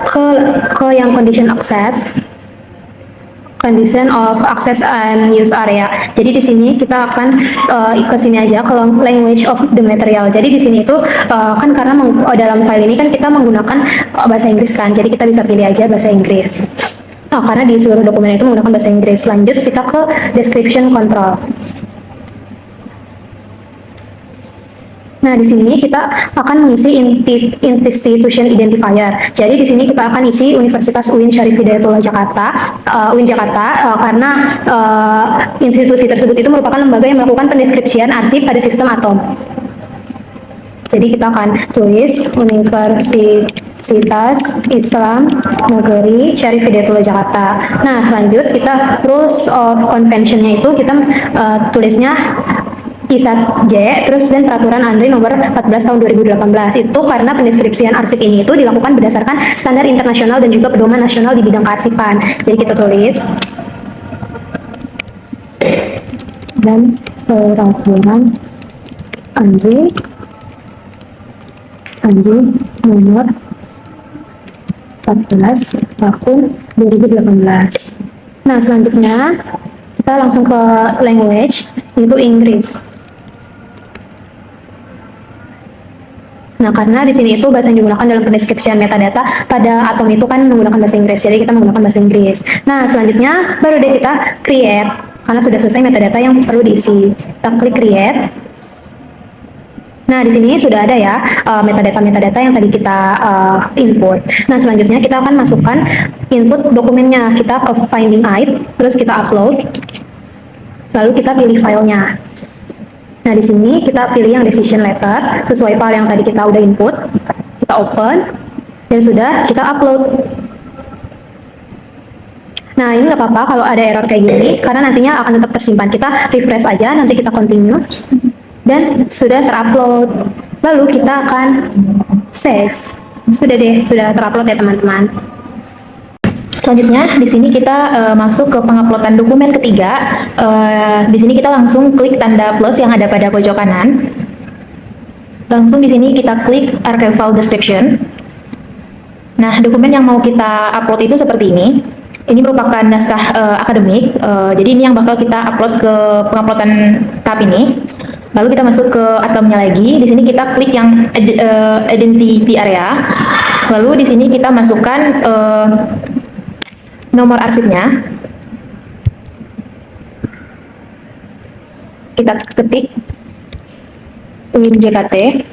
ke yang condition of access and use area. Jadi di sini kita akan ke sini aja ke language of the material. Jadi di sini itu kan karena dalam file ini kan kita menggunakan bahasa Inggris kan. Jadi kita bisa pilih aja bahasa Inggris. Nah, karena di seluruh dokumen itu menggunakan bahasa Inggris. Lanjut kita ke description control. Nah, di sini kita akan mengisi institution identifier. Jadi di sini kita akan isi Universitas UIN Syarif Hidayatullah Jakarta, UIN Jakarta, karena institusi tersebut itu merupakan lembaga yang melakukan pendeskripsian arsip pada sistem atom. Jadi kita akan tulis Universitas Islam Negeri Syarif Hidayatullah Jakarta. Nah, lanjut kita rules of convention-nya itu kita tulisnya ISAT J, terus dan peraturan ANRI nomor 14 tahun 2018. Itu karena pendeskripsian arsip ini itu dilakukan berdasarkan standar internasional dan juga pedoman nasional di bidang kearsipan. Jadi kita tulis dan peraturan ANRI nomor 14 tahun 2018. Nah, selanjutnya kita langsung ke language, yaitu Inggris. Nah, karena di sini itu bahasa yang digunakan dalam pendeskripsian metadata pada atom itu kan menggunakan bahasa Inggris, jadi kita menggunakan bahasa Inggris. Nah, selanjutnya baru deh kita create, karena sudah selesai metadata yang perlu diisi. Kita klik create. Nah, di sini sudah ada ya metadata yang tadi kita input. Nah, selanjutnya kita akan masukkan input dokumennya. Kita ke finding it, terus kita upload, lalu kita pilih filenya. Nah, di sini kita pilih yang decision letter sesuai file yang tadi kita udah input. Kita open dan sudah kita upload. Nah, ini nggak apa-apa kalau ada error kayak gini karena nantinya akan tetap tersimpan. Kita refresh aja, nanti kita continue dan sudah terupload. Lalu kita akan save. Sudah deh, sudah terupload ya teman-teman. Selanjutnya di sini kita masuk ke penguploadan dokumen ketiga. Di sini kita langsung klik tanda plus yang ada pada pojok kanan. Langsung di sini kita klik archival description. Nah, dokumen yang mau kita upload itu seperti ini. Ini merupakan naskah akademik, jadi ini yang bakal kita upload ke penguploadan tahap ini. Lalu kita masuk ke atomnya lagi. Di sini kita klik yang identity area. Lalu di sini kita masukkan nomor arsipnya. Kita ketik UIN-JKT.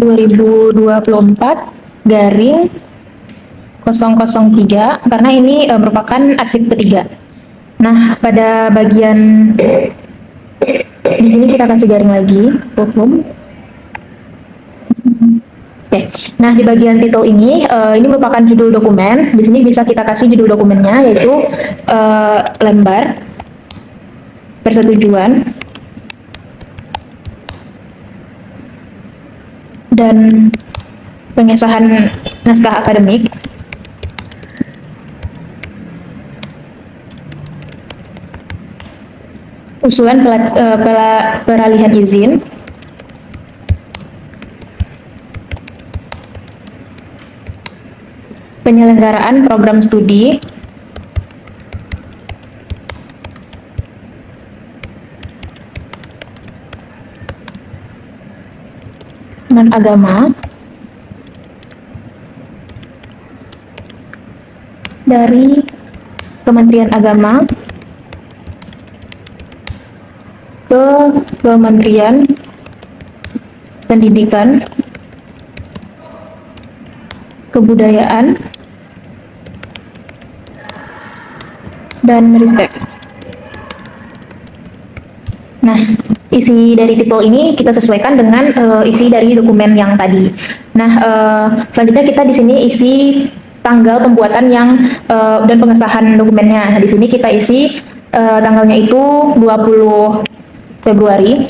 (2024) karena ini merupakan arsip ketiga. Nah, pada bagian di sini kita kasih garing lagi, hukum. Oke. Nah, di bagian titel ini merupakan judul dokumen. Di sini bisa kita kasih judul dokumennya yaitu lembar persetujuan dan pengesahan naskah akademik. Usulan peralihan izin. Penyelenggaraan program studi. Non-agama. Dari Kementerian Agama ke Kementerian Pendidikan, Kebudayaan, dan Ristek. Nah, isi dari titel ini kita sesuaikan dengan isi dari dokumen yang tadi. Nah, selanjutnya kita di sini isi tanggal pembuatan yang dan pengesahan dokumennya. Nah, di sini kita isi tanggalnya itu 20 Februari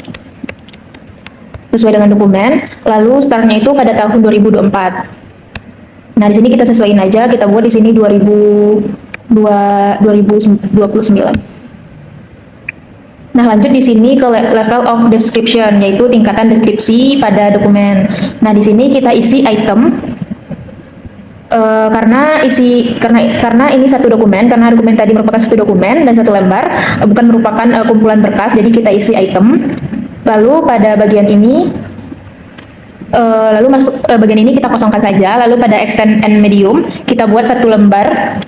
sesuai dengan dokumen. Lalu startnya itu pada tahun 2024. Nah, di sini kita sesuaiin aja, kita buat di sini 2029. Nah, lanjut di sini ke level of description, yaitu tingkatan deskripsi pada dokumen. Nah, di sini kita isi item. Karena ini satu dokumen, karena dokumen tadi merupakan satu dokumen dan satu lembar, bukan merupakan kumpulan berkas, jadi kita isi item. Lalu pada bagian ini, bagian ini kita kosongkan saja. Lalu pada extend and medium kita buat satu lembar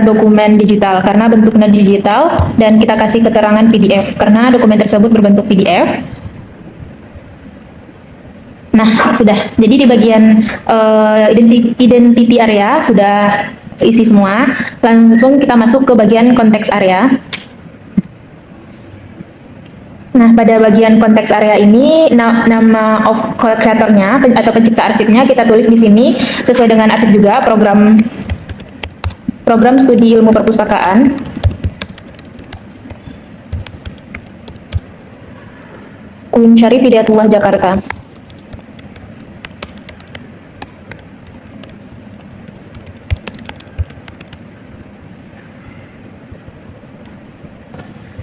dokumen digital karena bentuknya digital, dan kita kasih keterangan PDF karena dokumen tersebut berbentuk PDF. Nah, sudah. Jadi di bagian identity area sudah isi semua. Langsung kita masuk ke bagian konteks area. Nah, pada bagian konteks area ini nama of creator-nya atau pencipta arsipnya kita tulis di sini sesuai dengan arsip juga, program studi ilmu perpustakaan. UIN Syarif Hidayatullah Jakarta.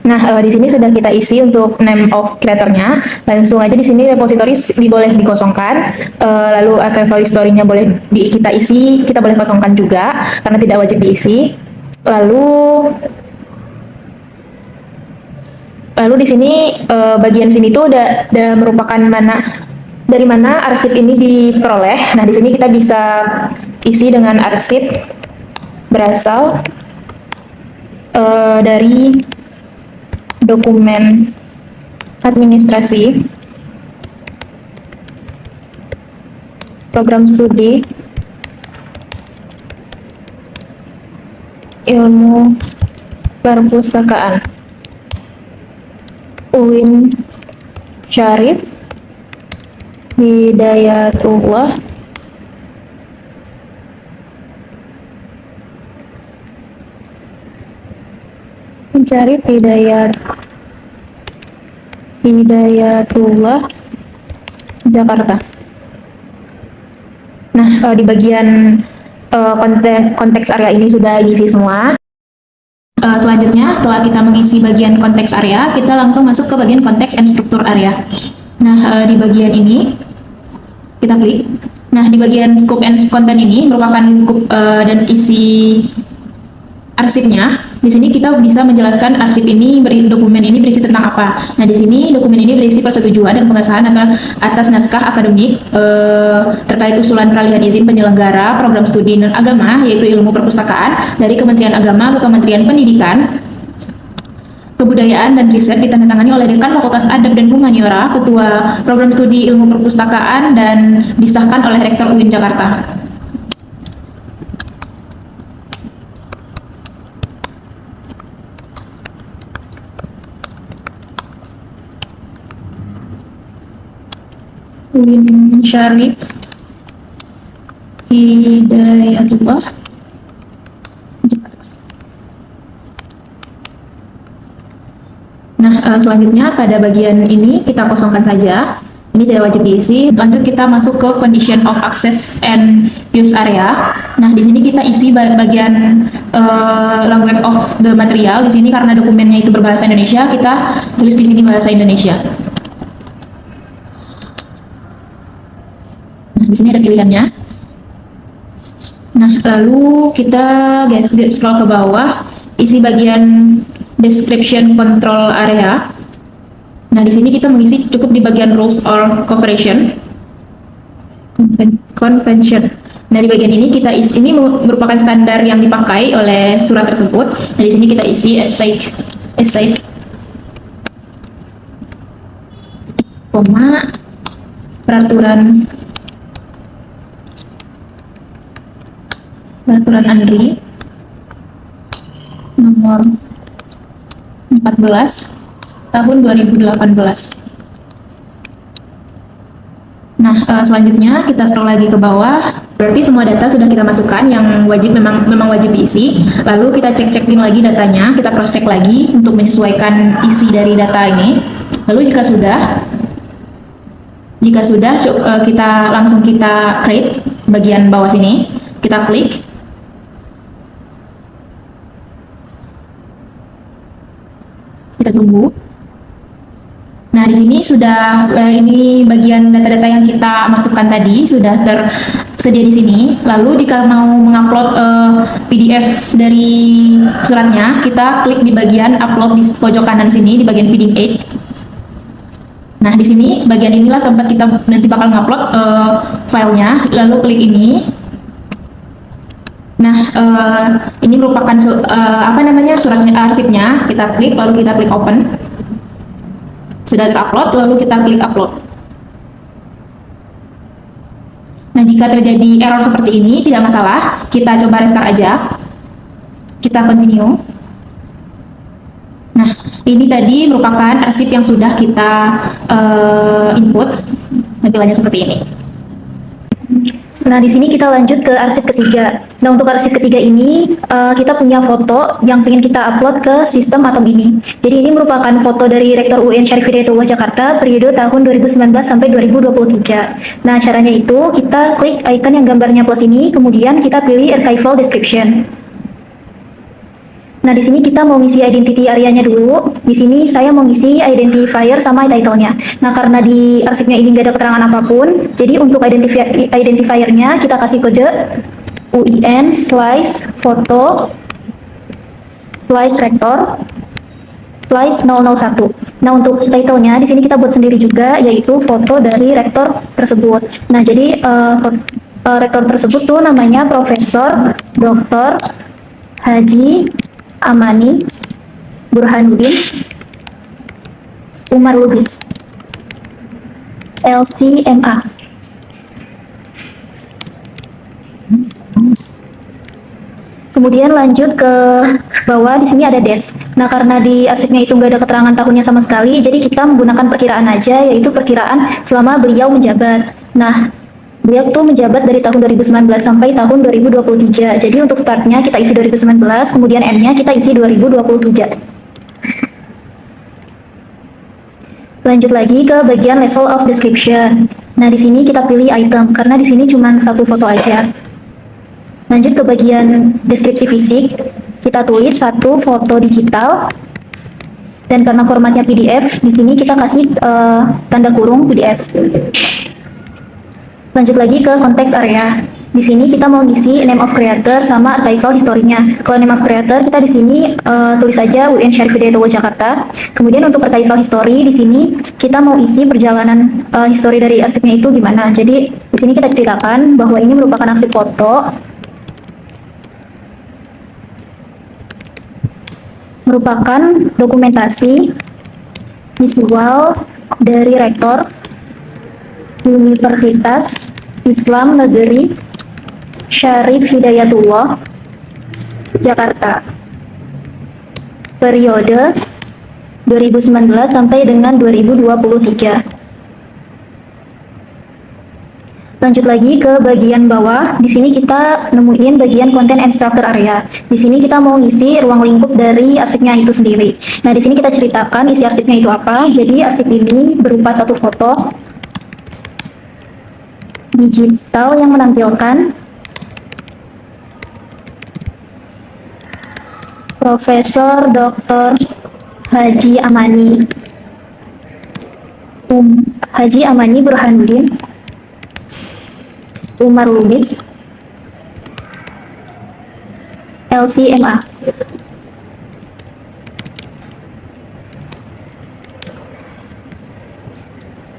Nah, di sini sudah kita isi untuk name of creator-nya. Langsung aja di sini repository boleh dikosongkan. Lalu archival history-nya boleh kita isi, kita boleh kosongkan juga karena tidak wajib diisi. Lalu di sini bagian sini tuh udah merupakan dari mana arsip ini diperoleh. Nah, di sini kita bisa isi dengan arsip berasal dari dokumen administrasi, program studi ilmu perpustakaan, UIN Syarif Hidayatullah Syarif Hidayatullah Jakarta. Nah, di bagian konteks area ini sudah diisi semua. Selanjutnya, setelah kita mengisi bagian konteks area, kita langsung masuk ke bagian konteks and struktur area. Nah, di bagian ini kita klik. Nah, di bagian scope and content ini merupakan lingkup dan isi arsipnya. Di sini kita bisa menjelaskan arsip ini, dokumen ini berisi tentang apa. Nah, di sini dokumen ini berisi persetujuan dan pengesahan atas naskah akademik terkait usulan peralihan izin penyelenggara program studi non-agama, yaitu ilmu perpustakaan, dari Kementerian Agama ke Kementerian Pendidikan, Kebudayaan dan Riset, ditandatangani oleh Dekan Fakultas Adab dan Humaniora, Ketua Program Studi Ilmu Perpustakaan, dan disahkan oleh Rektor UIN Jakarta. UIN Syarif Hidayatullah, Jakarta. Nah, selanjutnya pada bagian ini kita kosongkan saja. Ini tidak wajib diisi. Lanjut kita masuk ke condition of access and use area. Nah, di sini kita isi bagian language of the material. Di sini karena dokumennya itu berbahasa Indonesia, kita tulis di sini bahasa Indonesia. Nah, di sini ada pilihannya. Nah, lalu kita scroll ke bawah, isi bagian description control area. Nah, di sini kita mengisi cukup di bagian rules or convention. Nah, di bagian ini kita isi, ini merupakan standar yang dipakai oleh surat tersebut. Nah, di sini kita isi essay, koma, peraturan ANRI nomor 14 tahun 2018. Nah, selanjutnya kita scroll lagi ke bawah. Berarti semua data sudah kita masukkan yang wajib memang wajib diisi. Lalu kita cek-cekin lagi datanya, kita cross check lagi untuk menyesuaikan isi dari data ini. Lalu jika sudah kita langsung create bagian bawah sini. Kita klik. Kita tunggu. Nah, di sini sudah ini bagian data-data yang kita masukkan tadi sudah tersedia di sini. Lalu jika mau mengupload PDF dari suratnya, kita klik di bagian upload di pojok kanan sini di bagian feeding aid. Nah, di sini bagian inilah tempat kita nanti bakal ngupload filenya. Lalu klik ini. Nah, ini merupakan suratnya, arsipnya. Kita klik, lalu kita klik open. Sudah terupload, lalu kita klik upload. Nah, jika terjadi error seperti ini, tidak masalah. Kita coba restart aja. Kita continue. Nah, ini tadi merupakan arsip yang sudah kita input. Tampilannya seperti ini. Nah, di sini kita lanjut ke arsip ketiga. Nah, untuk arsip ketiga ini, kita punya foto yang ingin kita upload ke sistem Atom ini. Jadi, ini merupakan foto dari Rektor UIN Syarif Hidayatullah Jakarta periode tahun 2019 sampai 2023. Nah, caranya itu kita klik icon yang gambarnya plus ini, kemudian kita pilih Archival Description. Nah, di sini kita mau ngisi identity area-nya dulu. Di sini saya mau ngisi identifier sama title-nya. Nah, karena di arsipnya ini nggak ada keterangan apapun, jadi untuk identifier-nya kita kasih kode UIN slice foto slice rektor slice 001. Nah, untuk title-nya di sini kita buat sendiri juga, yaitu foto dari rektor tersebut. Nah, jadi rektor tersebut tuh namanya Profesor Dr. Haji Amani Burhanuddin Umar Lubis LCMA. Kemudian lanjut ke bawah, di sini ada dates. Nah, karena di arsipnya itu nggak ada keterangan tahunnya sama sekali, jadi kita menggunakan perkiraan aja, yaitu perkiraan selama beliau menjabat. Nah, beliau tuh menjabat dari tahun 2019 sampai tahun 2023. Jadi untuk startnya kita isi 2019, kemudian end-nya kita isi 2023. Lanjut lagi ke bagian level of description. Nah, di sini kita pilih item karena di sini cuma satu foto aja. Lanjut ke bagian deskripsi fisik, kita tulis satu foto digital. Dan karena formatnya PDF, di sini kita kasih tanda kurung PDF. Lanjut lagi ke konteks area. Di sini kita mau ngisi name of creator sama archival historinya. Kalau name of creator kita di sini tulis saja UN Syarif Hidayatullah Jakarta. Kemudian untuk archival history di sini kita mau isi perjalanan history dari arsipnya itu gimana. Jadi di sini kita ceritakan bahwa ini merupakan arsip foto, merupakan dokumentasi visual dari Rektor Universitas Islam Negeri Syarif Hidayatullah Jakarta periode 2019 sampai dengan 2023. Lanjut lagi ke bagian bawah. Di sini kita nemuin bagian content and structure area. Di sini kita mau ngisi ruang lingkup dari arsipnya itu sendiri. Nah, di sini kita ceritakan isi arsipnya itu apa. Jadi arsip ini berupa satu foto digital yang menampilkan Profesor Dr. Haji Amani Burhanuddin Umar Lubis LCMA.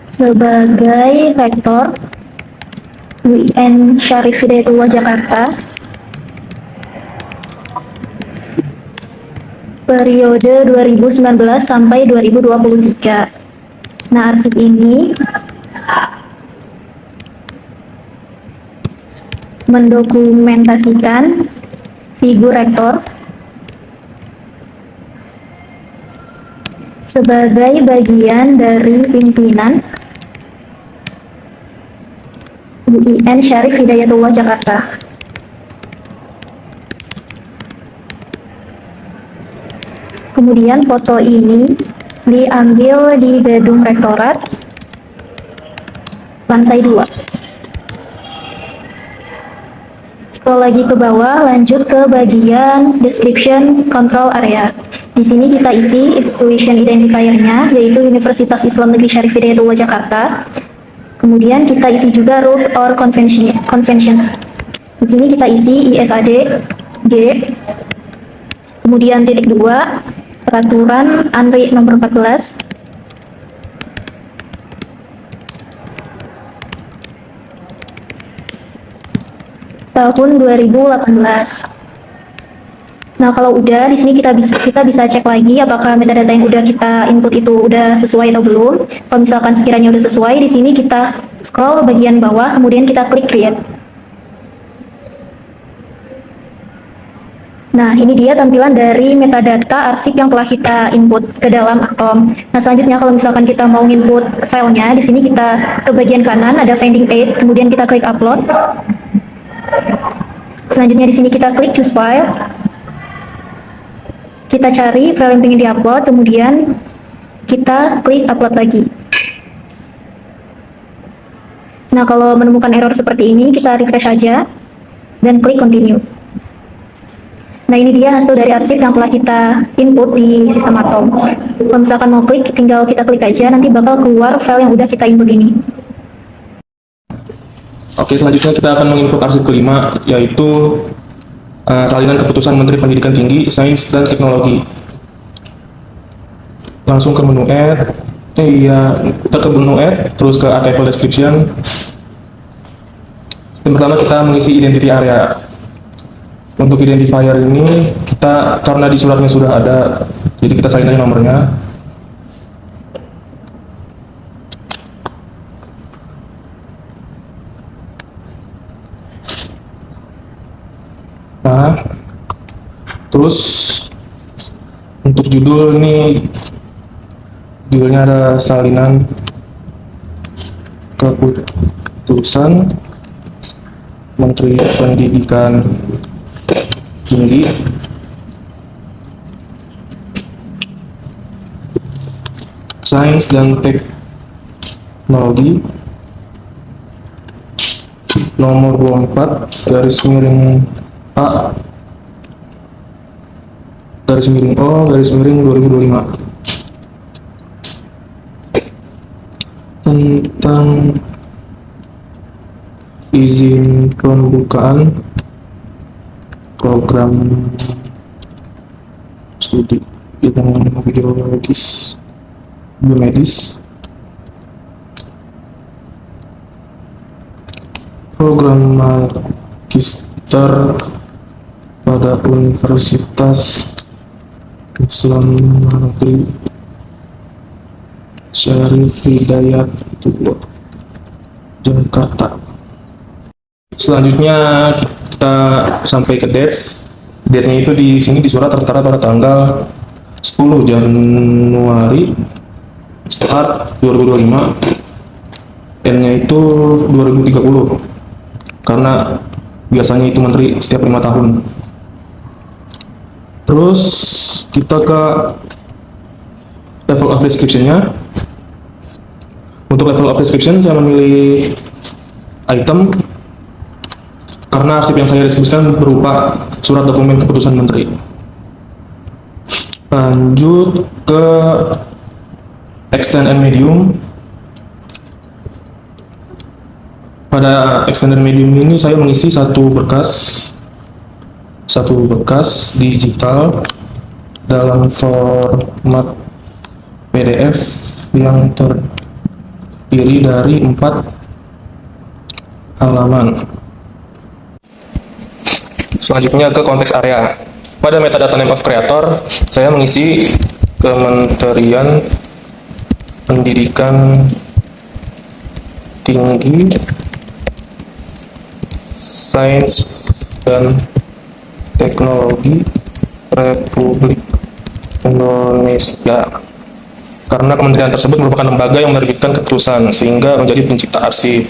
Sebagai Rektor UN Syarif Hidayatullah Jakarta periode 2019 sampai 2023. Nah, arsip ini mendokumentasikan figur rektor sebagai bagian dari pimpinan UN Syarif Hidayatullah Jakarta. Kemudian foto ini diambil di gedung rektorat lantai 2. Scroll lagi ke bawah, lanjut ke bagian description control area. Di sini kita isi institution identifier-nya, yaitu Universitas Islam Negeri Syarif Hidayatullah Jakarta. Kemudian kita isi juga rules or conventions. Di sini kita isi ISAD G. Kemudian titik 2, peraturan ANRI nomor 14. Tahun 2018. Nah, kalau udah di sini kita bisa cek lagi apakah metadata yang udah kita input itu udah sesuai atau belum. Kalau misalkan sekiranya udah sesuai, di sini kita scroll ke bagian bawah, kemudian kita klik create. Nah, ini dia tampilan dari metadata arsip yang telah kita input ke dalam Atom. Nah, selanjutnya kalau misalkan kita mau input filenya, di sini kita ke bagian kanan ada finding aid, kemudian kita klik upload. Selanjutnya di sini kita klik choose file. Kita cari file yang ingin diupload, kemudian kita klik upload lagi. Nah, kalau menemukan error seperti ini, kita refresh aja dan klik continue. Nah, ini dia hasil dari arsip yang telah kita input di sistem Atom. Kalau misalkan mau klik, tinggal kita klik aja, nanti bakal keluar file yang udah kita input ini. Oke, selanjutnya kita akan menginput arsip kelima, yaitu salinan keputusan Menteri Pendidikan Tinggi, Sains dan Teknologi. Langsung ke menu add, kita ke menu add, terus ke archival description. Yang pertama kita mengisi identity area. Untuk identifier ini kita karena di suratnya sudah ada, jadi kita salin aja nomornya. Nah, terus untuk judul ini, judulnya ada salinan keputusan Menteri Pendidikan Tinggi Sains dan Teknologi nomor 24 garis miring A garis miring O garis miring 2025 tentang izin pembukaan program studi bidang biomedis, program magister pada Universitas Islam Negeri Syarif Hidayat Jakarta. Selanjutnya kita sampai ke dates. Date-nya itu di sini di surat tertera pada tanggal 10 Januari start 2025, N-nya itu 2030 karena biasanya itu menteri setiap 5 tahun. Terus kita ke level of description-nya. Untuk level of description saya memilih item karena arsip yang saya deskripsikan berupa surat dokumen keputusan menteri. Lanjut ke extend and medium. Pada extend and medium ini saya mengisi satu berkas digital dalam format PDF yang terdiri dari 4 halaman. Selanjutnya ke konteks area. Pada metadata name of creator, saya mengisi Kementerian Pendidikan Tinggi, Sains dan Teknologi Republik Indonesia. Karena kementerian tersebut merupakan lembaga yang menerbitkan keputusan sehingga menjadi pencipta arsip.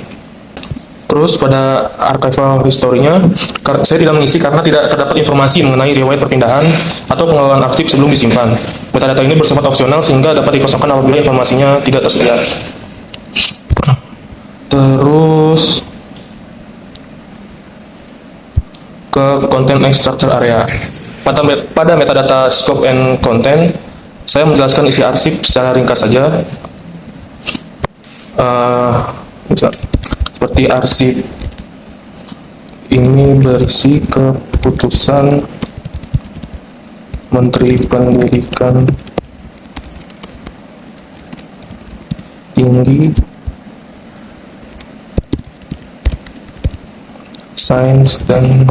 Terus pada archival history-nya, saya tidak mengisi karena tidak terdapat informasi mengenai riwayat perpindahan atau pengelolaan arsip sebelum disimpan. Metadata ini bersifat opsional sehingga dapat dikosongkan apabila informasinya tidak tersedia. Terus ke content and structure area. Pada metadata scope and content, saya menjelaskan isi arsip secara ringkas saja. Seperti arsip ini berisi keputusan Menteri Pendidikan Tinggi, Sains dan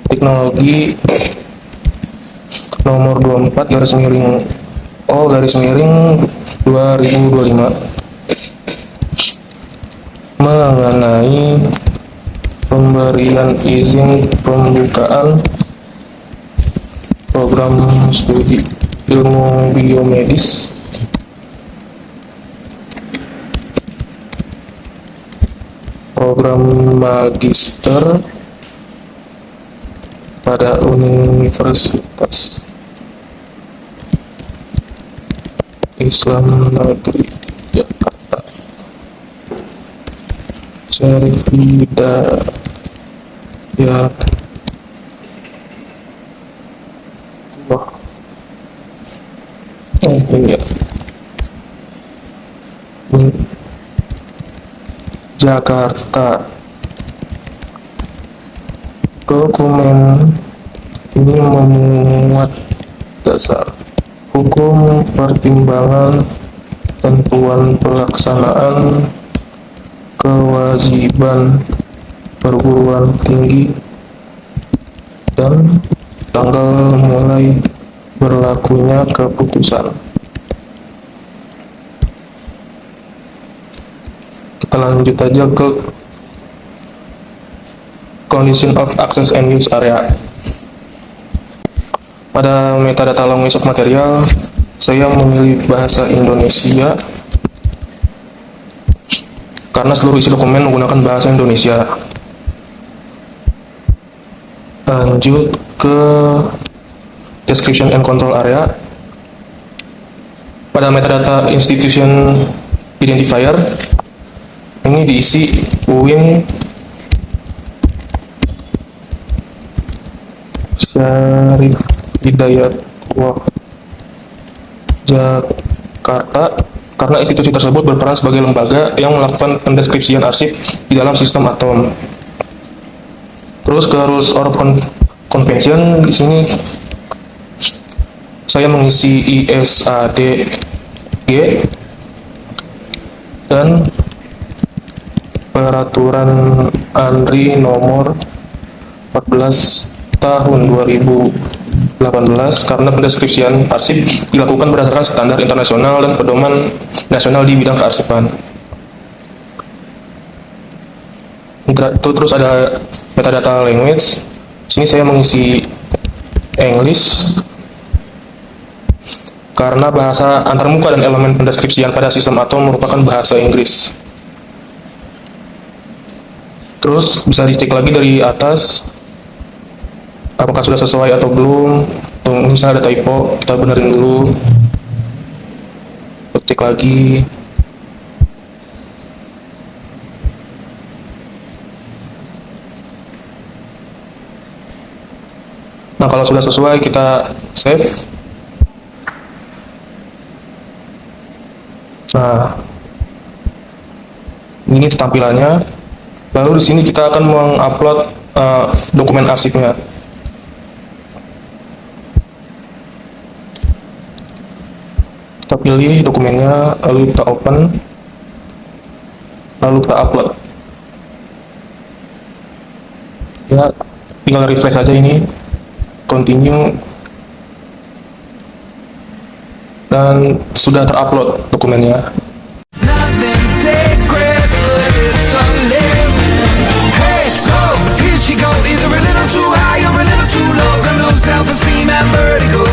Teknologi nomor 24 garis miring O garis miring 2025 mengenai pemberian izin pembukaan program studi ilmu biomedis program magister pada Universitas Islam Negeri Jakarta Syarif Hidayat Jakarta. Dokumen ini memuat dasar hukum pertimbangan tentuan pelaksanaan kewajiban perguruan tinggi dan tanggal mulai berlakunya keputusan. Kita lanjut aja ke condition of access and use area. Pada metadata language of material, saya memilih bahasa Indonesia karena seluruh isi dokumen menggunakan bahasa Indonesia. Lanjut ke description and control area. Pada metadata institution identifier, Ini diisi UIN Syarif Hidayat Jakarta, karena institusi tersebut berperan sebagai lembaga yang melakukan pendeskripsian arsip di dalam sistem atom. Terus ke rules of convention, di sini saya mengisi ISADG dan peraturan ANRI nomor 14 tahun 2018, karena pendeskripsian arsip dilakukan berdasarkan standar internasional dan pedoman nasional di bidang kearsipan. Terus ada metadata language. Sini saya mengisi English karena bahasa antarmuka dan elemen pendeskripsian pada sistem atom merupakan bahasa Inggris. Terus bisa dicek lagi dari atas apakah sudah sesuai atau belum. Tuh, misalnya ada typo, kita benerin dulu, cek lagi. Nah, kalau sudah sesuai kita save. Nah, ini tampilannya. Lalu di sini kita akan mengupload dokumen arsipnya. Kita pilih dokumennya, lalu kita open, lalu kita upload. Ya, tinggal refresh aja ini, continue, dan sudah terupload dokumennya. Nothing sacred, but it's a living. Hey, go, here she go. Either a little too high or a little too low. Got no self-esteem and vertigo.